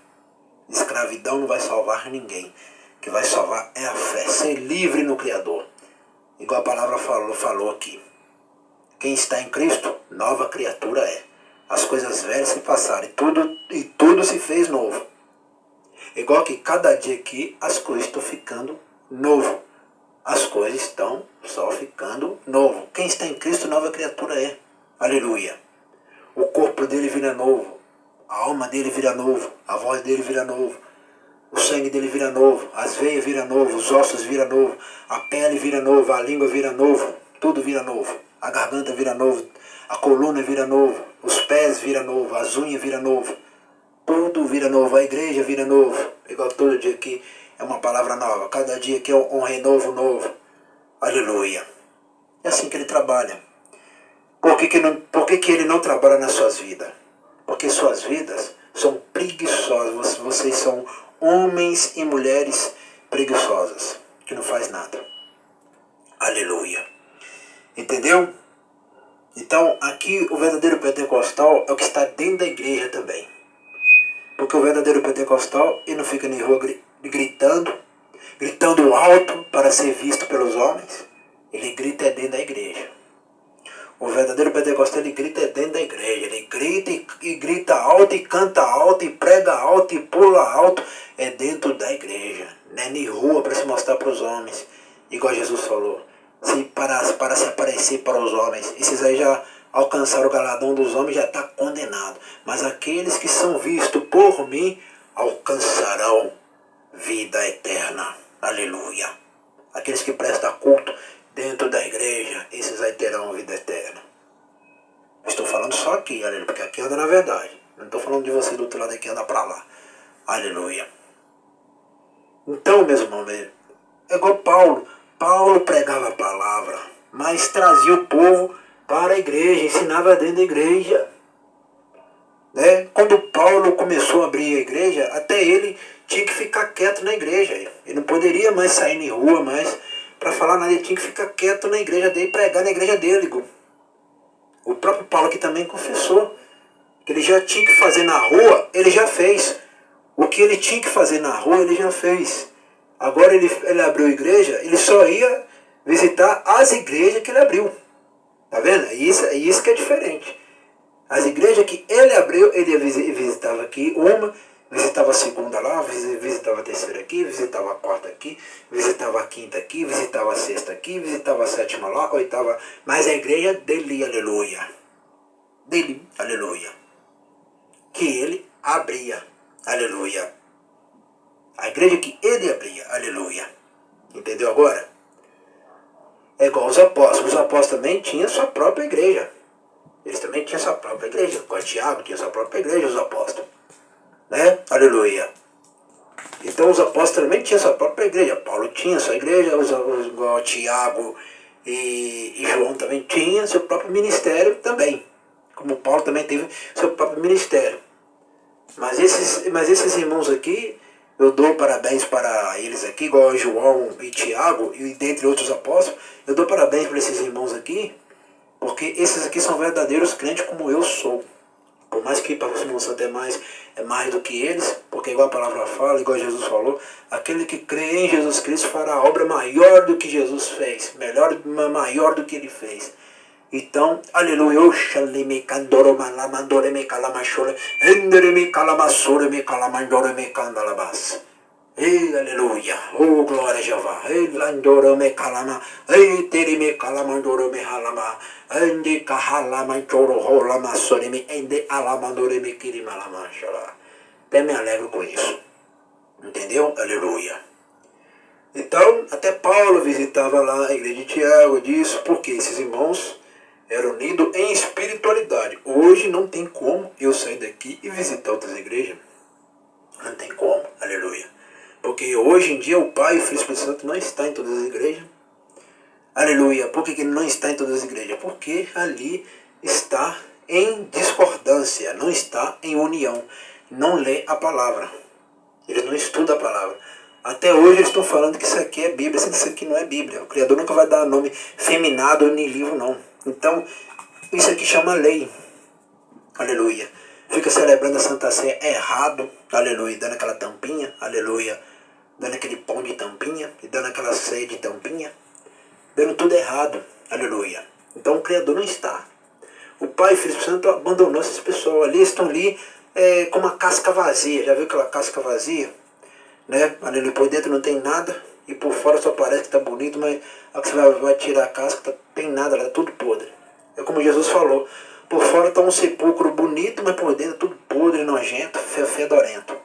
S1: Escravidão não vai salvar ninguém. O que vai salvar é a fé. Ser livre no Criador. Igual a palavra falou aqui. Quem está em Cristo, nova criatura é. As coisas velhas se passaram e tudo se fez novo. Igual que cada dia aqui as coisas estão ficando novo. As coisas estão só ficando novo. Quem está em Cristo, nova criatura é. Aleluia. O corpo dele vira novo. A alma dele vira novo. A voz dele vira novo. O sangue dele vira novo. As veias viram novo. Os ossos viram novo. A pele vira novo. A língua vira novo. Tudo vira novo. A garganta vira novo. A coluna vira novo. Os pés viram novo. As unhas viram novo. Tudo vira novo. A igreja vira novo. Igual todo dia aqui é uma palavra nova. Cada dia aqui é um renovo novo. Aleluia. É assim que ele trabalha. Por que ele não trabalha nas suas vidas? Porque suas vidas são preguiçosas. Vocês são homens e mulheres preguiçosas, que não faz nada. Aleluia. Entendeu? Então, aqui o verdadeiro pentecostal é o que está dentro da igreja também. Porque o verdadeiro pentecostal, ele não fica na rua gritando alto para ser visto pelos homens. Ele grita dentro da igreja. O verdadeiro pentecostal, ele grita dentro da igreja. Ele grita e grita alto, e canta alto, e prega alto, e pula alto. É dentro da igreja. Não é na rua para se mostrar para os homens. Igual Jesus falou. Para se aparecer para os homens. Esses aí já alcançaram o galardão dos homens, já está condenado. Mas aqueles que são vistos por mim, alcançarão vida eterna. Aleluia. Aqueles que prestam culto dentro da igreja, esses aí terão vida eterna. Estou falando só aqui, aleluia, porque aqui anda na verdade. Não estou falando de você do outro lado aqui, anda para lá. Aleluia. Então, meus irmãos, é igual Paulo. Paulo pregava a palavra, mas trazia o povo para a igreja, ensinava dentro da igreja. Né? Quando Paulo começou a abrir a igreja, até ele tinha que ficar quieto na igreja. Ele não poderia mais sair na rua, mais para falar nada, ele tinha que ficar quieto na igreja dele, pregar na igreja dele. O próprio Paulo aqui também confessou que ele já tinha que fazer na rua, ele já fez. O que ele tinha que fazer na rua, ele já fez. Agora ele abriu a igreja, ele só ia visitar as igrejas que ele abriu. Tá vendo? É isso que é diferente. As igrejas que ele abriu, ele visitava aqui uma, visitava a segunda lá, visitava a terceira aqui, visitava a quarta aqui, visitava a quinta aqui, visitava a sexta aqui, visitava a sétima lá, oitava. Mas a igreja dele, aleluia. Dele, aleluia. Que ele abria, aleluia. A igreja que ele abria, aleluia. Entendeu agora? É igual os apóstolos. Os apóstolos também tinham sua própria igreja. Eles também tinham sua própria igreja. Igual Tiago tinha sua própria igreja, os apóstolos. Né? Aleluia. Então os apóstolos também tinham sua própria igreja. Paulo tinha sua igreja, igual Tiago e João também tinham seu próprio ministério também. Como Paulo também teve seu próprio ministério. Mas esses irmãos aqui, eu dou parabéns para eles aqui, igual João e Tiago, e dentre outros apóstolos, eu dou parabéns para esses irmãos aqui, porque esses aqui são verdadeiros crentes como eu sou. Por mais que para você não santo é mais do que eles, porque igual a palavra fala, igual Jesus falou, aquele que crê em Jesus Cristo fará a obra maior do que Jesus fez, maior do que ele fez. Então, aleluia, oxalê me candoro malamandore me calamachore, endere me calamassore me calamandore me candalabas. Ei, aleluia, oh glória a Jeová, ei, landoro me calama, ei, tere me calamandoro me halama, ende cahalamandoro rolamassore me, ende alamandore me kirimalamachala. Até me alegro com isso, entendeu? Aleluia. Então, até Paulo visitava lá a igreja de Tiago, disso, porque esses irmãos eram unidos em espiritualidade. Hoje não tem como eu sair daqui e visitar outras igrejas. Não tem como, aleluia. Porque hoje em dia o Pai e o Filho e o Espírito Santo não está em todas as igrejas. Aleluia. Por que ele não está em todas as igrejas? Porque ali está em discordância, não está em união, não lê a palavra. Eles não estudam a palavra. Até hoje eles estão falando que isso aqui é Bíblia, sendo que isso aqui não é Bíblia. O Criador nunca vai dar nome feminado em livro, não. Então, isso aqui chama lei. Aleluia. Fica celebrando a Santa Ceia errado. Aleluia. Dando aquela tampinha. Aleluia. Dando aquele pão de tampinha. E dando aquela ceia de tampinha. Dando tudo errado. Aleluia. Então o Criador não está. O Pai e o Espírito Santo abandonou esses pessoas ali. Estão ali com uma casca vazia. Já viu aquela casca vazia? Né? Aleluia. Por dentro não tem nada. E por fora só parece que está bonito. Mas a hora que você vai tirar a casca, não tem nada. Está tudo podre. É como Jesus falou. Por fora está um sepulcro bonito, mas por dentro tudo podre, nojento, fedorento.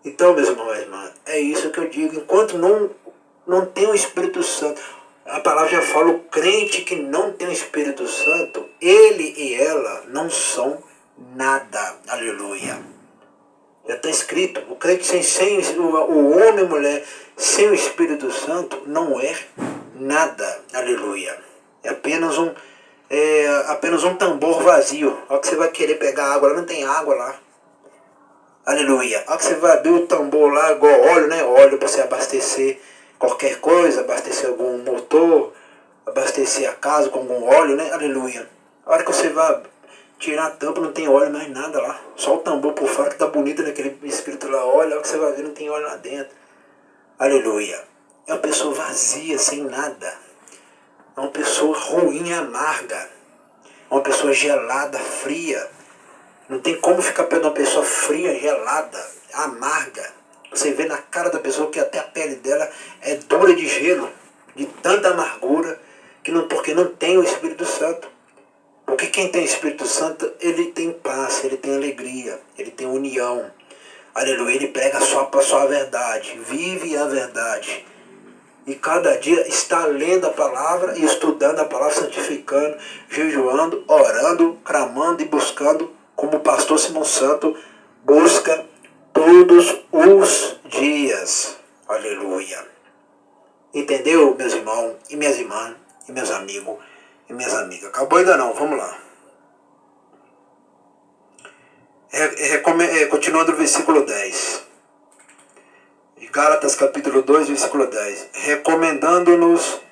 S1: Então, meus irmãos e irmãs, é isso que eu digo. Enquanto não tem o Espírito Santo, a palavra já fala, o crente que não tem o Espírito Santo, ele e ela não são nada. Aleluia. Já está escrito, o crente o homem e a mulher sem o Espírito Santo não é nada. Aleluia. É apenas um tambor vazio. A hora que você vai querer pegar água, não tem água lá. Aleluia. A hora que você vai abrir o tambor lá, igual óleo, né? Óleo para você abastecer qualquer coisa, abastecer algum motor, abastecer a casa com algum óleo, né? Aleluia. A hora que você vai tirar a tampa, não tem óleo mais nada lá. Só o tambor por fora que tá bonito naquele espírito lá. Olha, a hora que você vai ver, não tem óleo lá dentro. Aleluia. É uma pessoa vazia, sem nada. É uma pessoa ruim e amarga. É uma pessoa gelada, fria. Não tem como ficar perto de uma pessoa fria, gelada, amarga. Você vê na cara da pessoa que até a pele dela é dura de gelo, de tanta amargura, porque não tem o Espírito Santo. Porque quem tem o Espírito Santo, ele tem paz, ele tem alegria, ele tem união. Aleluia, ele prega só a verdade, vive a verdade. E cada dia está lendo a palavra e estudando a palavra, santificando, jejuando, orando, clamando e buscando, como o pastor Simão Santo busca todos os dias. Aleluia. Entendeu, meus irmãos e minhas irmãs, e meus amigos e minhas amigas? Acabou ainda não, vamos lá. Continuando no versículo 10. Gálatas capítulo 2, versículo 10. Recomendando-nos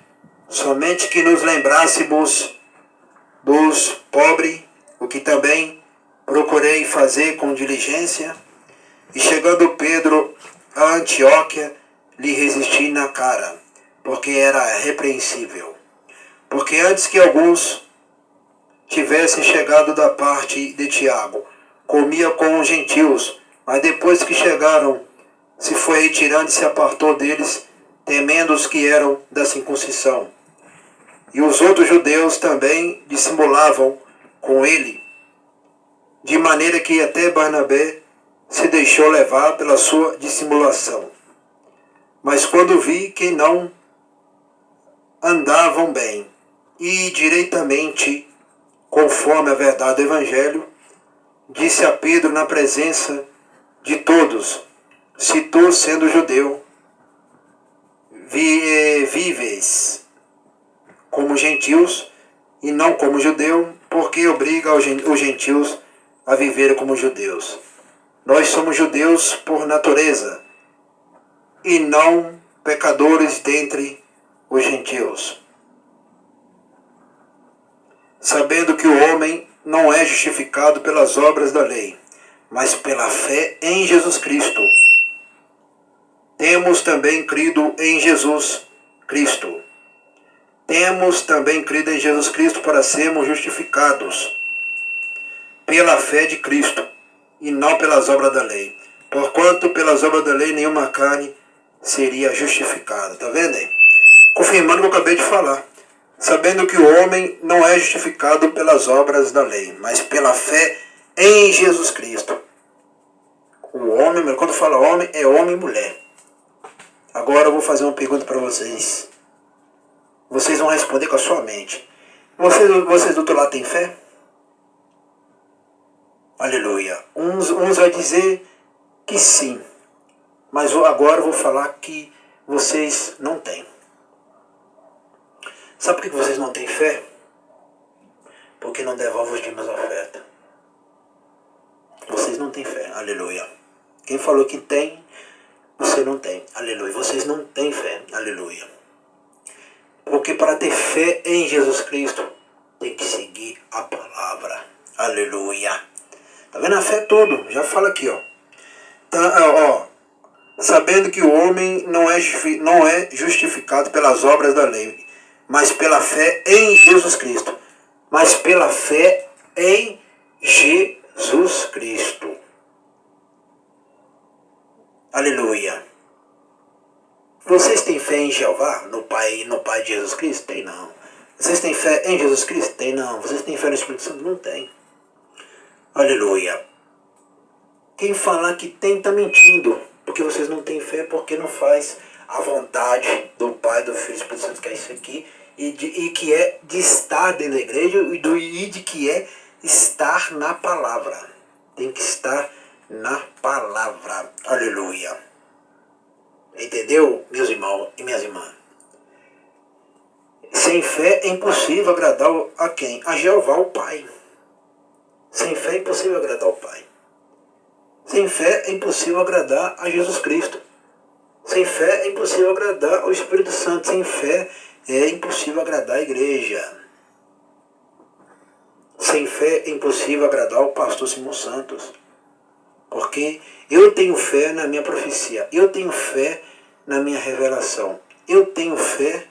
S1: somente que nos lembrássemos dos pobres, o que também procurei fazer com diligência. E chegando Pedro a Antioquia, lhe resisti na cara, porque era repreensível. Porque antes que alguns tivessem chegado da parte de Tiago, comia com os gentios, mas depois que chegaram, se foi retirando e se apartou deles, temendo os que eram da circuncisão. E os outros judeus também dissimulavam com ele, de maneira que até Barnabé se deixou levar pela sua dissimulação. Mas quando vi que não andavam bem e direitamente conforme a verdade do Evangelho, disse a Pedro na presença de todos: se tu, sendo judeu, vives como gentios e não como judeu, porque obriga os gentios a viver como judeus. Nós somos judeus por natureza e não pecadores dentre os gentios. Sabendo que o homem não é justificado pelas obras da lei, mas pela fé em Jesus Cristo. Temos também crido em Jesus Cristo. Temos também crido em Jesus Cristo para sermos justificados pela fé de Cristo e não pelas obras da lei. Porquanto pelas obras da lei nenhuma carne seria justificada. Está vendo aí? Confirmando o que eu acabei de falar. Sabendo que o homem não é justificado pelas obras da lei, mas pela fé em Jesus Cristo. O homem, quando fala homem, é homem e mulher. Agora eu vou fazer uma pergunta para vocês. Vocês vão responder com a sua mente. Vocês do outro lado têm fé? Aleluia. Uns vai dizer que sim. Mas agora eu vou falar que vocês não têm. Sabe por que vocês não têm fé? porque não devolve os dízimos e oferta. Vocês não têm fé, aleluia. Quem falou que tem, você não tem, aleluia. Vocês não têm fé, aleluia. Porque para ter fé em Jesus Cristo, tem que seguir a palavra, aleluia. Tá vendo? A fé é tudo, já fala aqui, ó. Tá, sabendo que o homem não é justificado pelas obras da lei, mas pela fé em Jesus Cristo. Mas pela fé em Jesus Cristo. Aleluia. Vocês têm fé em Jeová, no Pai de Jesus Cristo? Tem não. Vocês têm fé em Jesus Cristo? Tem não. Vocês têm fé no Espírito Santo? Não tem. Aleluia. Quem falar que tem está mentindo, porque vocês não têm fé, porque não faz a vontade do Pai, do Filho e do Espírito Santo, que é isso aqui, e que é de estar dentro da igreja e de que é estar na palavra. Tem que estar na palavra. Aleluia. Entendeu, meus irmãos e minhas irmãs? Sem fé é impossível agradar a quem? A Jeová, o Pai. Sem fé é impossível agradar ao Pai. Sem fé é impossível agradar a Jesus Cristo. Sem fé é impossível agradar ao Espírito Santo. Sem fé é impossível agradar a igreja. Sem fé é impossível agradar ao pastor Simão Santos. Porque eu tenho fé na minha profecia. Eu tenho fé na minha revelação. Eu tenho fé,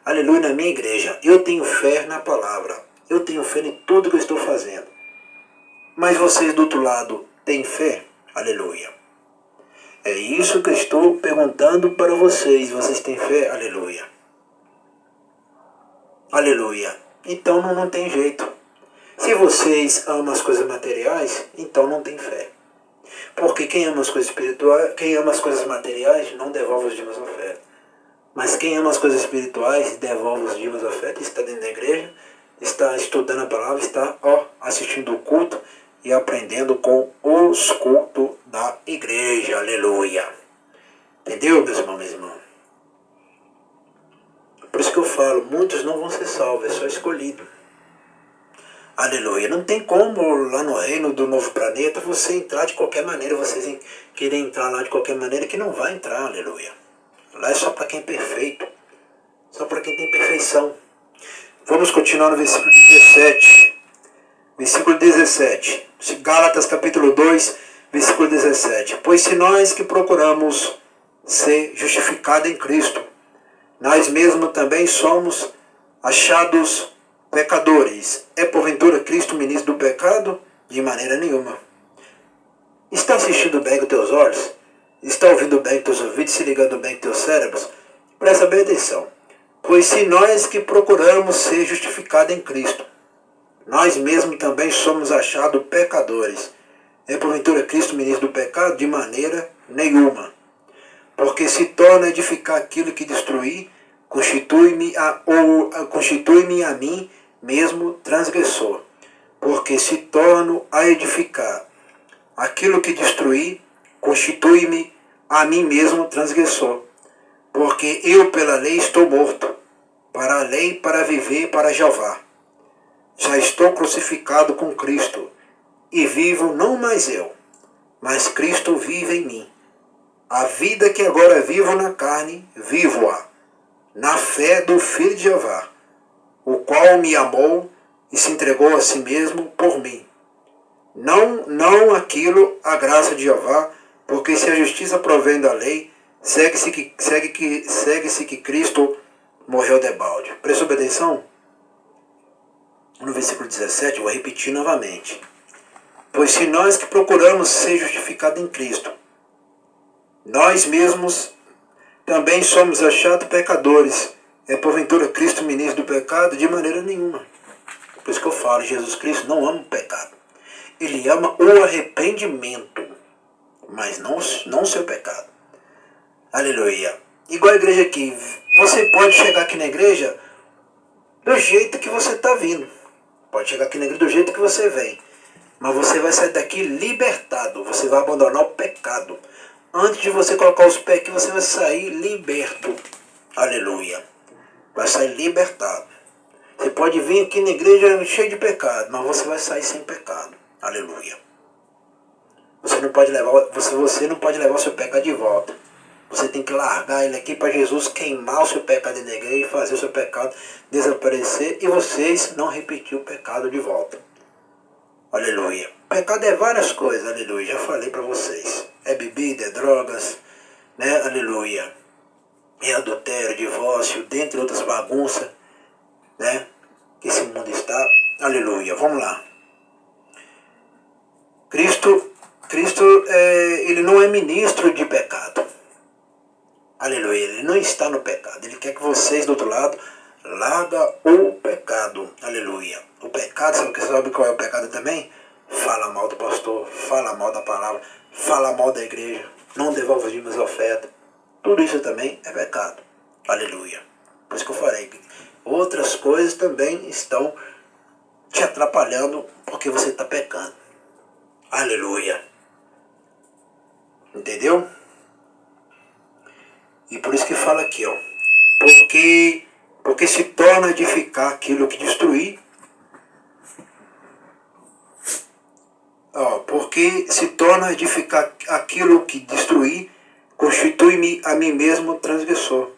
S1: aleluia, na minha igreja. Eu tenho fé na palavra. Eu tenho fé em tudo que eu estou fazendo. Mas vocês do outro lado têm fé? Aleluia. É isso que eu estou perguntando para vocês. Vocês têm fé? Aleluia. Aleluia. Então não tem jeito. Se vocês amam as coisas materiais, então não tem fé. Porque quem ama as coisas espirituais, quem ama as coisas materiais, não devolve os dízimos e ofertas. Mas quem ama as coisas espirituais, devolve os dízimos e ofertas, está dentro da igreja, está estudando a palavra, está assistindo o culto e aprendendo com os cultos da igreja. Aleluia. Entendeu, meus irmãos, meus irmãos? Por isso que eu falo, muitos não vão ser salvos, é só escolhido. Aleluia. Não tem como lá no reino do novo planeta você entrar de qualquer maneira, vocês querem entrar lá de qualquer maneira que não vai entrar, aleluia. Lá é só para quem é perfeito, só para quem tem perfeição. Vamos continuar no versículo 17. Versículo 17. Gálatas capítulo 2, versículo 17. Pois se nós que procuramos ser justificados em Cristo, nós mesmos também somos achados pecadores, é porventura Cristo ministro do pecado? De maneira nenhuma. Está assistindo bem com teus olhos? Está ouvindo bem com teus ouvidos? Se ligando bem com teus cérebros? Presta bem atenção. Pois se nós que procuramos ser justificados em Cristo, nós mesmos também somos achados pecadores, é porventura Cristo ministro do pecado? De maneira nenhuma. Porque se torna a edificar aquilo que destruí, constitui-me a mim mesmo transgressor. Porque se torno a edificar aquilo que destruí, constitui-me a mim mesmo transgressor. Porque eu pela lei estou morto, para a lei, para viver para Jeová. Já estou crucificado com Cristo, e vivo não mais eu, mas Cristo vive em mim. A vida que agora vivo na carne, vivo-a na fé do Filho de Jeová, o qual me amou e se entregou a si mesmo por mim. Não aquilo a graça de Jeová, porque se a justiça provém da lei, segue-se que Cristo morreu debalde. Prestou atenção? No versículo 17, vou repetir novamente. Pois se nós que procuramos ser justificados em Cristo, nós mesmos também somos achados pecadores, é porventura Cristo ministro do pecado? De maneira nenhuma. Por isso que eu falo, Jesus Cristo não ama o pecado. Ele ama o arrependimento, mas não o seu pecado. Aleluia. Igual a igreja aqui. Você pode chegar aqui na igreja do jeito que você está vindo. Pode chegar aqui na igreja do jeito que você vem. Mas você vai sair daqui libertado. Você vai abandonar o pecado. Antes de você colocar os pés aqui, você vai sair liberto. Aleluia. Vai sair libertado. Você pode vir aqui na igreja cheio de pecado, mas você vai sair sem pecado. Aleluia. Você não pode levar o seu pecado de volta. Você tem que largar ele aqui para Jesus queimar o seu pecado na igreja e fazer o seu pecado desaparecer e vocês não repetir o pecado de volta. Aleluia. Pecado é várias coisas, aleluia. Já falei para vocês. É bebida, é drogas, né? Aleluia. É adultério, divórcio, dentre outras bagunças, né? Que esse mundo está. Aleluia. Vamos lá. Cristo ele não é ministro de pecado. Aleluia. Ele não está no pecado. Ele quer que vocês do outro lado larga o pecado. Aleluia. O pecado, sabe qual é o pecado também? Fala mal do pastor, fala mal da palavra, fala mal da igreja, não devolve as minhas ofertas. Tudo isso também é pecado. Aleluia. Por isso que eu falei que outras coisas também estão te atrapalhando porque você está pecando. Aleluia. Entendeu? E por isso que fala aqui, ó. Porque se torna edificar aquilo que destruir. Ó, porque se torna edificar aquilo que destruir, constitui-me a mim mesmo transgressor.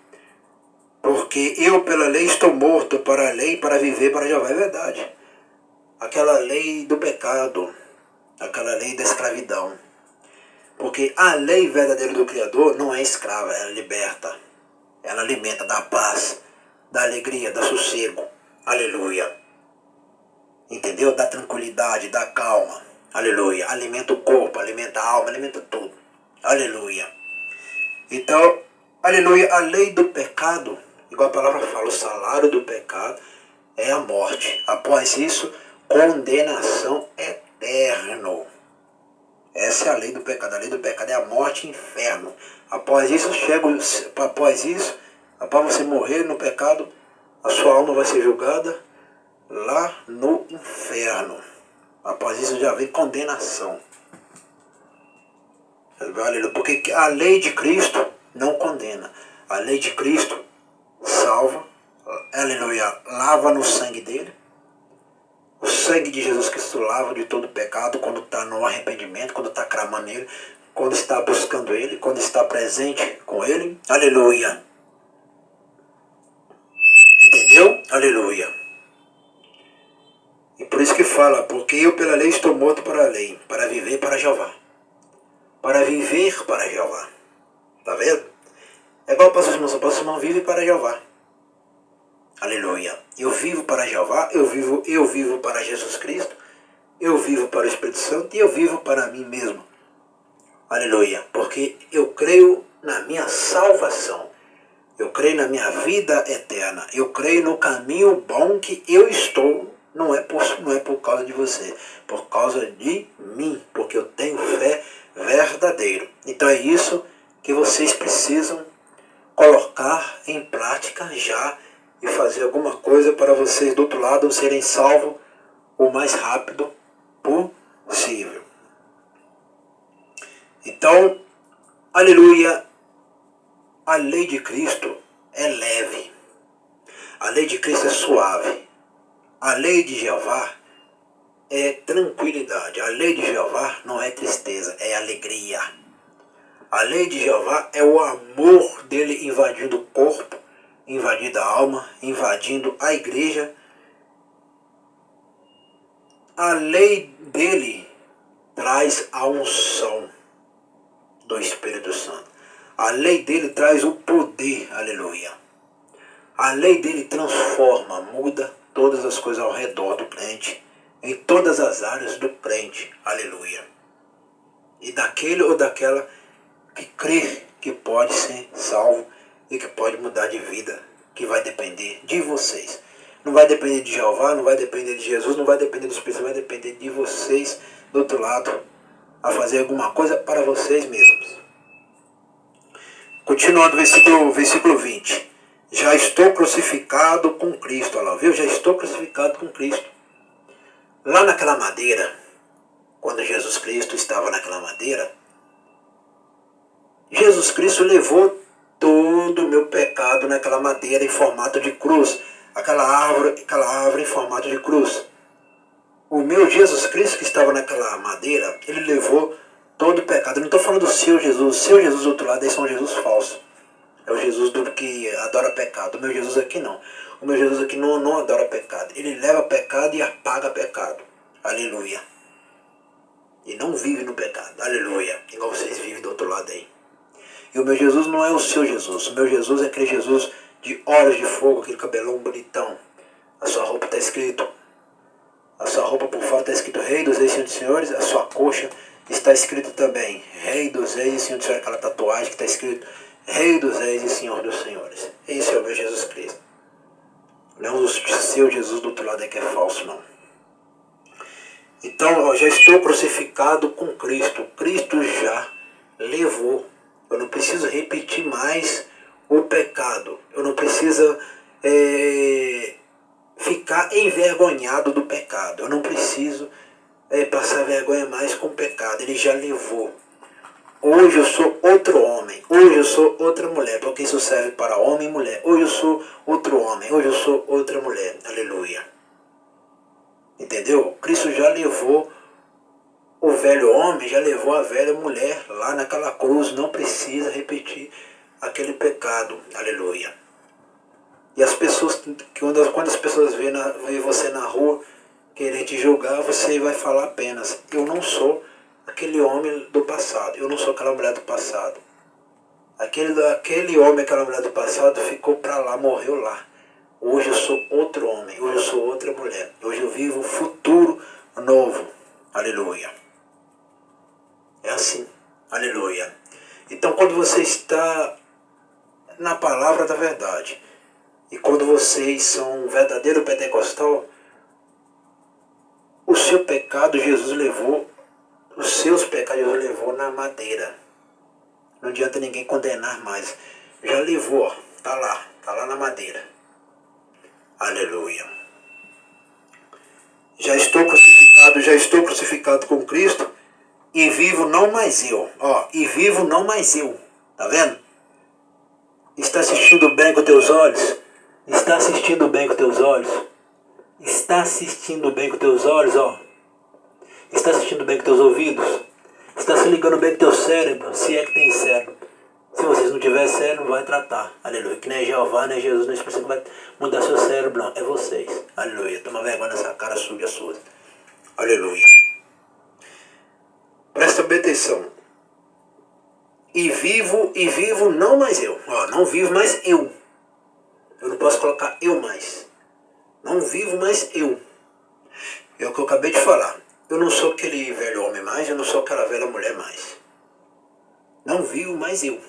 S1: Porque eu pela lei estou morto para a lei, para viver para Jeová. É verdade. Aquela lei do pecado, aquela lei da escravidão. Porque a lei verdadeira do Criador não é escrava, ela liberta. Ela alimenta, dá paz, dá alegria, dá sossego. Aleluia. Entendeu? Dá tranquilidade, dá calma. Aleluia. Alimenta o corpo, alimenta a alma, alimenta tudo. Aleluia. Então, aleluia, a lei do pecado, igual a palavra fala, o salário do pecado é a morte. Após isso, condenação eterna. Essa é a lei do pecado. A lei do pecado é a morte e inferno. Após você morrer no pecado, a sua alma vai ser julgada lá no inferno. Após isso já vem condenação. Porque a lei de Cristo não condena. A lei de Cristo salva. Aleluia. Lava no sangue dele. O sangue de Jesus Cristo lava de todo pecado quando está no arrependimento, quando está clamando nele, quando está buscando ele, quando está presente com ele. Aleluia. Entendeu? Aleluia. E por isso que fala, porque eu pela lei estou morto para a lei, para viver para Jeová. Para viver para Jeová. Tá vendo? É igual o pastor Simão vive para Jeová. Aleluia. Eu vivo para Jeová, eu vivo para Jesus Cristo, eu vivo para o Espírito Santo e eu vivo para mim mesmo. Aleluia. Porque eu creio na minha salvação. Eu creio na minha vida eterna. Eu creio no caminho bom que eu estou. Não é por causa de você, por causa de mim. Porque eu tenho fé verdadeira. Então é isso que vocês precisam colocar em prática já e fazer alguma coisa para vocês do outro lado serem salvos o mais rápido possível. Então, aleluia, a lei de Cristo é leve, a lei de Cristo é suave, a lei de Jeová é tranquilidade, a lei de Jeová não é tristeza, é alegria. A lei de Jeová é o amor dele invadindo o corpo, invadindo a alma, invadindo a igreja. A lei dele traz a unção do Espírito Santo. A lei dele traz o poder, aleluia. A lei dele transforma, muda todas as coisas ao redor do crente, em todas as áreas do crente, aleluia. E daquele ou daquela que crê que pode ser salvo e que pode mudar de vida, que vai depender de vocês. Não vai depender de Jeová, não vai depender de Jesus, não vai depender do Espírito, vai depender de vocês do outro lado, a fazer alguma coisa para vocês mesmos. Continuando o versículo 20. Já estou crucificado com Cristo, olha lá, viu? Já estou crucificado com Cristo. Lá naquela madeira, quando Jesus Cristo estava naquela madeira, Jesus Cristo levou todo o meu pecado naquela madeira em formato de cruz. aquela árvore em formato de cruz. O meu Jesus Cristo que estava naquela madeira, ele levou todo o pecado. Eu não estou falando do seu Jesus. O seu Jesus do outro lado, esse é um Jesus falso. É o Jesus do que adora pecado. O meu Jesus aqui não. O meu Jesus aqui não adora pecado. Ele leva pecado e apaga pecado. Aleluia. E não vive no pecado. Aleluia. Igual vocês vivem do outro lado aí. E o meu Jesus não é o seu Jesus. O meu Jesus é aquele Jesus de olhos de fogo, aquele cabelão bonitão. A sua roupa está escrito. A sua roupa por fora está escrito Rei dos Reis e Senhor dos Senhores. A sua coxa está escrito também Rei dos Reis e Senhor dos Senhores. Aquela tatuagem que está escrito Rei dos Reis e Senhor dos Senhores. Esse é o meu Jesus Cristo. Não o seu Jesus do outro lado é que é falso, não. Então, eu já estou crucificado com Cristo. Cristo já levou. Eu não preciso repetir mais o pecado. Eu não preciso ficar envergonhado do pecado. Eu não preciso passar vergonha mais com o pecado. Ele já levou. Hoje eu sou outro homem. Hoje eu sou outra mulher. Porque isso serve para homem e mulher. Hoje eu sou outro homem. Hoje eu sou outra mulher. Aleluia. Entendeu? Cristo já levou o velho homem, já levou a velha mulher lá naquela cruz. Não precisa repetir aquele pecado. Aleluia. E as pessoas, quando as pessoas veem você na rua querem te julgar, você vai falar apenas: eu não sou aquele homem do passado. Eu não sou aquela mulher do passado. Aquele homem, aquela mulher do passado ficou para lá, morreu lá. Hoje eu sou outro homem, hoje eu sou outra mulher. Hoje eu vivo um futuro novo. Aleluia. É assim. Aleluia. Então quando você está na palavra da verdade, e quando vocês são um verdadeiro pentecostal, o seu pecado Jesus levou, os seus pecados Jesus levou na madeira. Não adianta ninguém condenar mais. Já levou, ó, tá lá na madeira. Aleluia. Já estou crucificado com Cristo e vivo não mais eu. Ó, e vivo não mais eu. Tá vendo? Está assistindo bem com teus olhos? Está assistindo bem com teus olhos? Está assistindo bem com teus olhos, ó? Está assistindo bem com teus ouvidos? Está se ligando bem com teu cérebro? Se é que tem cérebro. Se vocês não tiverem cérebro, vai tratar. Aleluia. Que nem Jeová, nem Jesus, não é que vai mudar seu cérebro, não. É vocês. Aleluia. Toma vergonha nessa cara suja sua. Aleluia. Presta bem atenção. E vivo não mais eu. Ó, não vivo mais eu. Eu não posso colocar eu mais. Não vivo mais eu. É o que eu acabei de falar. Eu não sou aquele velho homem mais, eu não sou aquela velha mulher mais. Não vivo mais eu.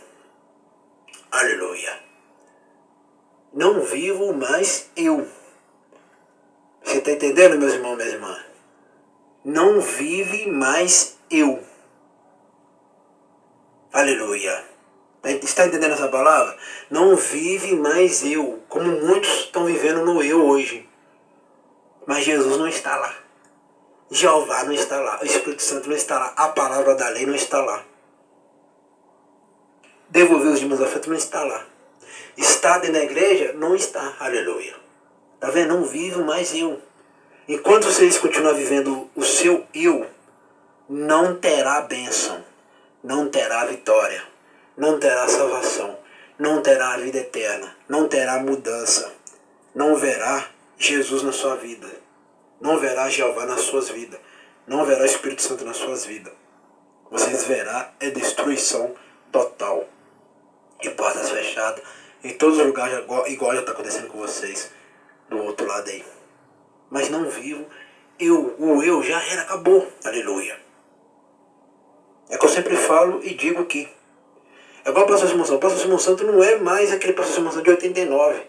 S1: Aleluia. Não vivo mais eu. Você está entendendo, meus irmãos, minhas irmãs? Não vive mais eu. Aleluia. Está entendendo essa palavra? Não vive mais eu. Como muitos estão vivendo no eu hoje. Mas Jesus não está lá. Jeová não está lá. O Espírito Santo não está lá. A palavra da lei não está lá. Devolver os dízimos afetos não está lá. Está dentro da igreja? Não está. Aleluia. Está vendo? Não vivo mais eu. Enquanto vocês continuarem vivendo o seu eu, não terá bênção. Não terá vitória. Não terá salvação. Não terá vida eterna. Não terá mudança. Não verá Jesus na sua vida. Não verá Jeová nas suas vidas. Não verá Espírito Santo nas suas vidas. Vocês verão destruição total. E portas fechadas. Em todos os lugares, igual já está acontecendo com vocês. Do outro lado aí. Mas não vivo. O eu já era, acabou. Aleluia. É que eu sempre falo e digo aqui. É igual o pastor Simão Santo. O pastor Simão Santo não é mais aquele pastor Simão Santo de 89.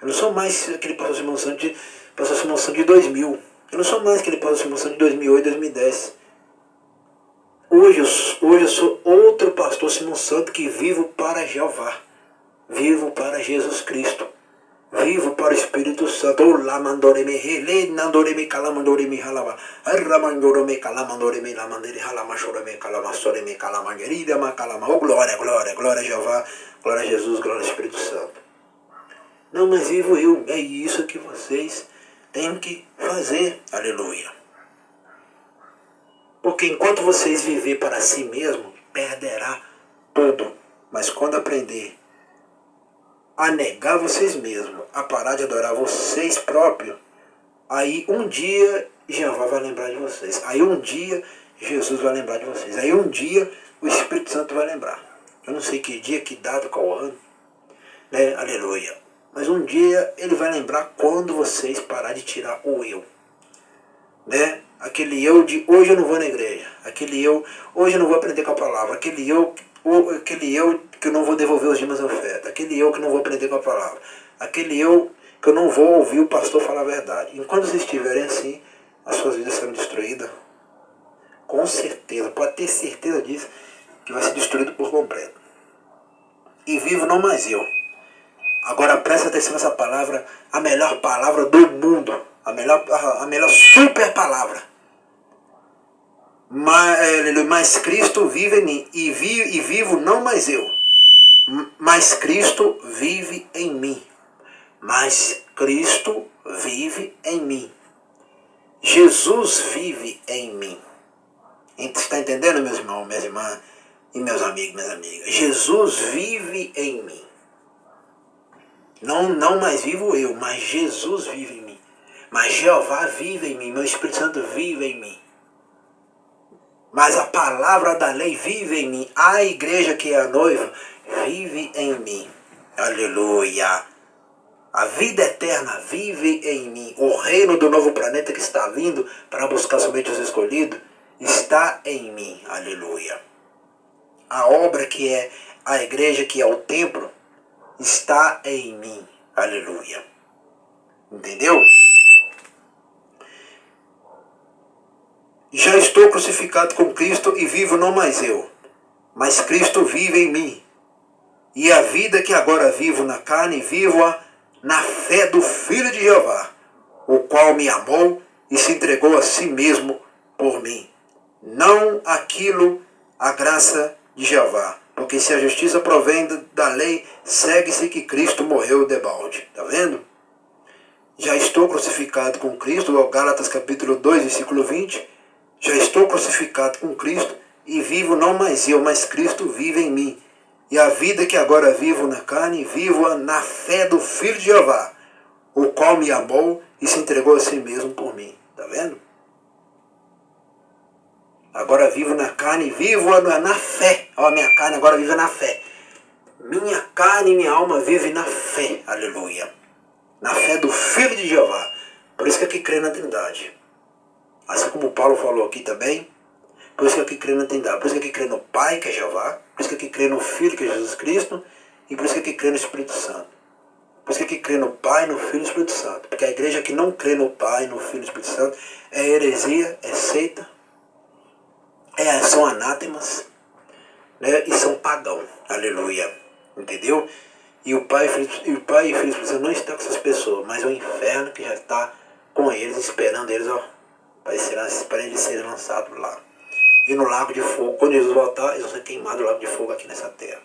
S1: Eu não sou mais aquele pastor Simão Santo de 2000. Eu não sou mais aquele pastor Simão Santo de 2008, 2010. Hoje eu sou outro pastor Simão Santo que vivo para Jeová. Vivo para Jesus Cristo. Vivo para o Espírito Santo. Olá, mandoreme, rele, nandoreme, calamandoreme, halava. Arramandoreme, calamandoreme, lamandere, halamachoreme, calamasoreme, calamangerida, macalama. Oh, glória, glória, glória a Jeová, glória a Jesus, glória ao Espírito Santo. Não, mas vivo eu. É isso que vocês têm que fazer. Aleluia. Porque enquanto vocês viver para si mesmo, perderá tudo. Mas quando aprender a negar vocês mesmos, a parar de adorar vocês próprios, aí um dia Jeová vai lembrar de vocês. Aí um dia Jesus vai lembrar de vocês. Aí um dia o Espírito Santo vai lembrar. Eu não sei que dia, que data, qual ano, né? Aleluia. Mas um dia ele vai lembrar quando vocês parar de tirar o eu, né? Aquele eu de hoje eu não vou na igreja, aquele eu hoje eu não vou aprender com a palavra, aquele eu que eu não vou devolver os dízimos e oferta, aquele eu que não vou aprender com a palavra, aquele eu que eu não vou ouvir o pastor falar a verdade. Enquanto vocês estiverem assim, as suas vidas serão destruídas. Com certeza, pode ter certeza disso, que vai ser destruído por completo. E vivo não mais eu. Agora presta atenção nessa palavra, a melhor palavra do mundo, a melhor super palavra. Mas Cristo vive em mim, e vivo não mais eu, mas Cristo vive em mim. Mas Cristo vive em mim. Jesus vive em mim. Está entendendo, meus irmãos, minhas irmãs e meus amigos, minhas amigas? Jesus vive em mim. Não mais vivo eu, mas Jesus vive em mim. Mas Jeová vive em mim, meu Espírito Santo vive em mim. Mas a palavra da lei vive em mim. A igreja que é a noiva vive em mim. Aleluia. A vida eterna vive em mim. O reino do novo planeta que está vindo para buscar somente os escolhidos está em mim. Aleluia. A obra que é a igreja, que é o templo, está em mim. Aleluia. Entendeu? Já estou crucificado com Cristo e vivo não mais eu, mas Cristo vive em mim. E a vida que agora vivo na carne, vivo-a na fé do Filho de Jeová, o qual me amou e se entregou a si mesmo por mim. Não aquilo, a graça de Jeová. Porque se a justiça provém da lei, segue-se que Cristo morreu debalde. Está vendo? Já estou crucificado com Cristo, Gálatas capítulo 2, versículo 20. Já estou crucificado com Cristo e vivo não mais eu, mas Cristo vive em mim. E a vida que agora vivo na carne, vivo-a na fé do Filho de Jeová, o qual me amou e se entregou a si mesmo por mim. Está vendo? Agora vivo na carne, vivo-a na fé. Ó, a minha carne agora vive na fé. Minha carne e minha alma vivem na fé. Aleluia. Na fé do Filho de Jeová. Por isso que aqui crê na Trindade. Assim como Paulo falou aqui também, por isso que aqui crê na Trindade, por isso que aqui crê no Pai, que é Jeová, por isso que aqui crê no Filho, que é Jesus Cristo, e por isso que aqui crê no Espírito Santo. Por isso que aqui crê no Pai, no Filho e no Espírito Santo. Porque a igreja que não crê no Pai, no Filho e no Espírito Santo é heresia, é seita, são anátemas, né, e são pagãos. Aleluia. Entendeu? E o Pai e o Filho e o Espírito Santo não estão com essas pessoas, mas é o inferno que já está com eles, esperando eles, ó, para eles serem lançados lá. E no lago de fogo, quando Jesus voltar, eles vão ser queimados no lago de fogo aqui nessa terra.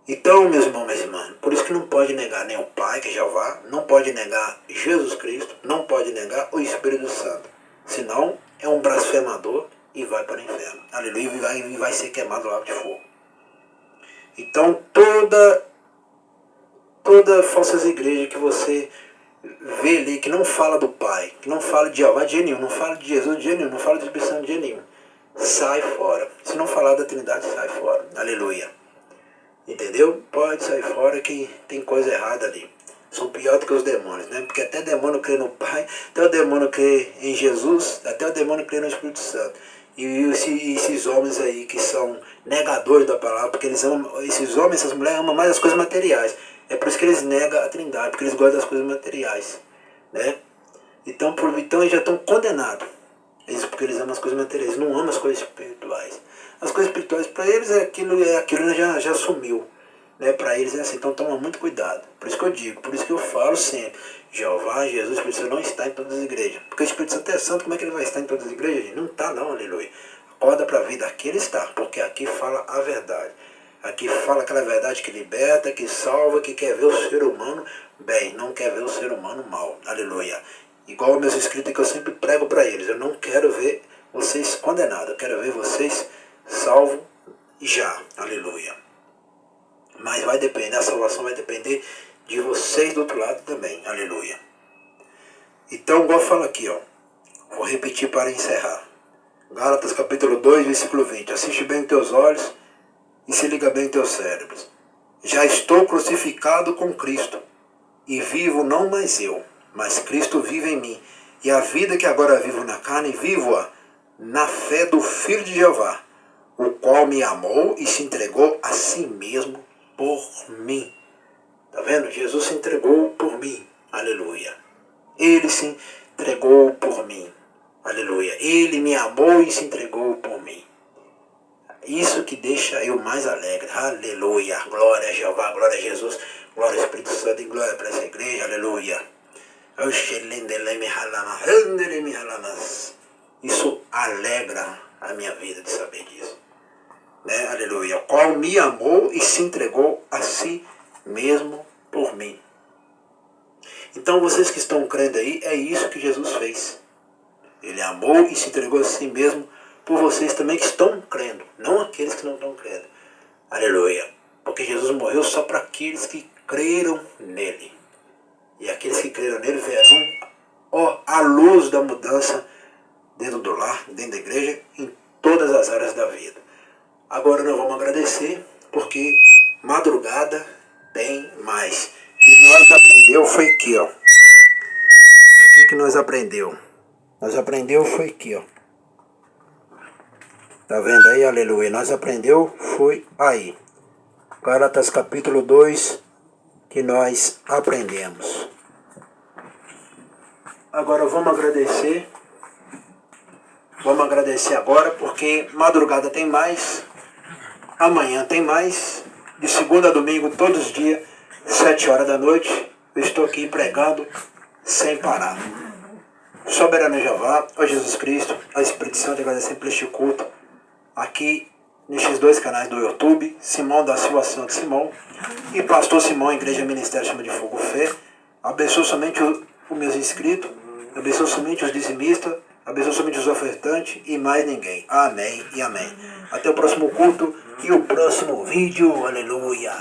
S1: Então, meus irmãos, minhas irmãs, por isso que não pode negar nem o Pai, que é Jeová, não pode negar Jesus Cristo, não pode negar o Espírito Santo. Senão, é um blasfemador e vai para o inferno. Aleluia, e vai ser queimado no lago de fogo. Então, toda falsas igrejas que você vê ali, que não fala do Pai, que não fala de Jeová de nenhum, não fala de Jesus de nenhum, não fala de Espírito Santo de nenhum, sai fora. Se não falar da Trindade, sai fora. Aleluia. Entendeu? Pode sair fora que tem coisa errada ali. São pior do que os demônios, né? Porque até demônio crê no Pai, até o demônio crê em Jesus, até o demônio crê no Espírito Santo. E esses homens aí que são negadores da palavra, porque eles amam, esses homens, essas mulheres amam mais as coisas materiais. É por isso que eles negam a Trindade, porque eles gostam das coisas materiais, né? Então eles já estão condenados. Porque eles amam as coisas materiais, não amam as coisas espirituais. As coisas espirituais para eles aquilo já sumiu. Né? Para eles é assim, então toma muito cuidado. Por isso que eu digo, por isso que eu falo sempre, Jeová, Jesus, o Espírito Santo não está em todas as igrejas. Porque o Espírito Santo é santo, como é que ele vai estar em todas as igrejas? Não está não, aleluia. Acorda para a vida, aqui ele está, porque aqui fala a verdade. Aqui fala aquela verdade que liberta, que salva, que quer ver o ser humano bem, não quer ver o ser humano mal. Aleluia. Igual meus inscritos que eu sempre prego para eles. Eu não quero ver vocês condenados. Eu quero ver vocês salvos já. Aleluia. Mas vai depender, a salvação vai depender de vocês do outro lado também. Aleluia. Então, igual fala aqui, ó. Vou repetir para encerrar. Gálatas capítulo 2, versículo 20. Assiste bem os teus olhos e se liga bem os teus cérebros. Já estou crucificado com Cristo, e vivo não mais eu, mas Cristo vive em mim. E a vida que agora vivo na carne, vivo-a na fé do Filho de Jeová, o qual me amou e se entregou a si mesmo por mim. Tá vendo? Jesus se entregou por mim. Aleluia. Ele se entregou por mim. Aleluia. Ele me amou e se entregou por mim. Isso que deixa eu mais alegre. Aleluia. Glória a Jeová, glória a Jesus, glória ao Espírito Santo e glória para essa igreja. Aleluia. Isso alegra a minha vida de saber disso. Né? Aleluia. O qual me amou e se entregou a si mesmo por mim. Então vocês que estão crendo aí, é isso que Jesus fez. Ele amou e se entregou a si mesmo por vocês também que estão crendo, não aqueles que não estão crendo. Aleluia. Porque Jesus morreu só para aqueles que creram nele. E aqueles que creram nele verão a luz da mudança dentro do lar, dentro da igreja, em todas as áreas da vida. Agora nós vamos agradecer, porque madrugada tem mais. E nós aprendeu foi aqui, ó. Aqui que nós aprendeu. Nós aprendeu foi aqui, ó. Tá vendo aí? Aleluia. Nós aprendeu foi aí. Gálatas capítulo 2, que nós aprendemos. Agora vamos agradecer. Vamos agradecer agora, porque madrugada tem mais. Amanhã tem mais. De segunda a domingo, todos os dias, 7 horas da noite, eu estou aqui pregando sem parar. Soberano Jeová, ó Jesus Cristo, ó Espírito Santo, agradecer por este culto. Aqui, nestes dois canais do YouTube, Simão da Silva Santo Simão e Pastor Simão, Igreja Ministério Chama de Fogo Fé. Abençoe somente os meus inscritos, abençoe somente os dizimistas, abençoe somente os ofertantes e mais ninguém. Amém e amém. Até o próximo culto e o próximo vídeo. Aleluia.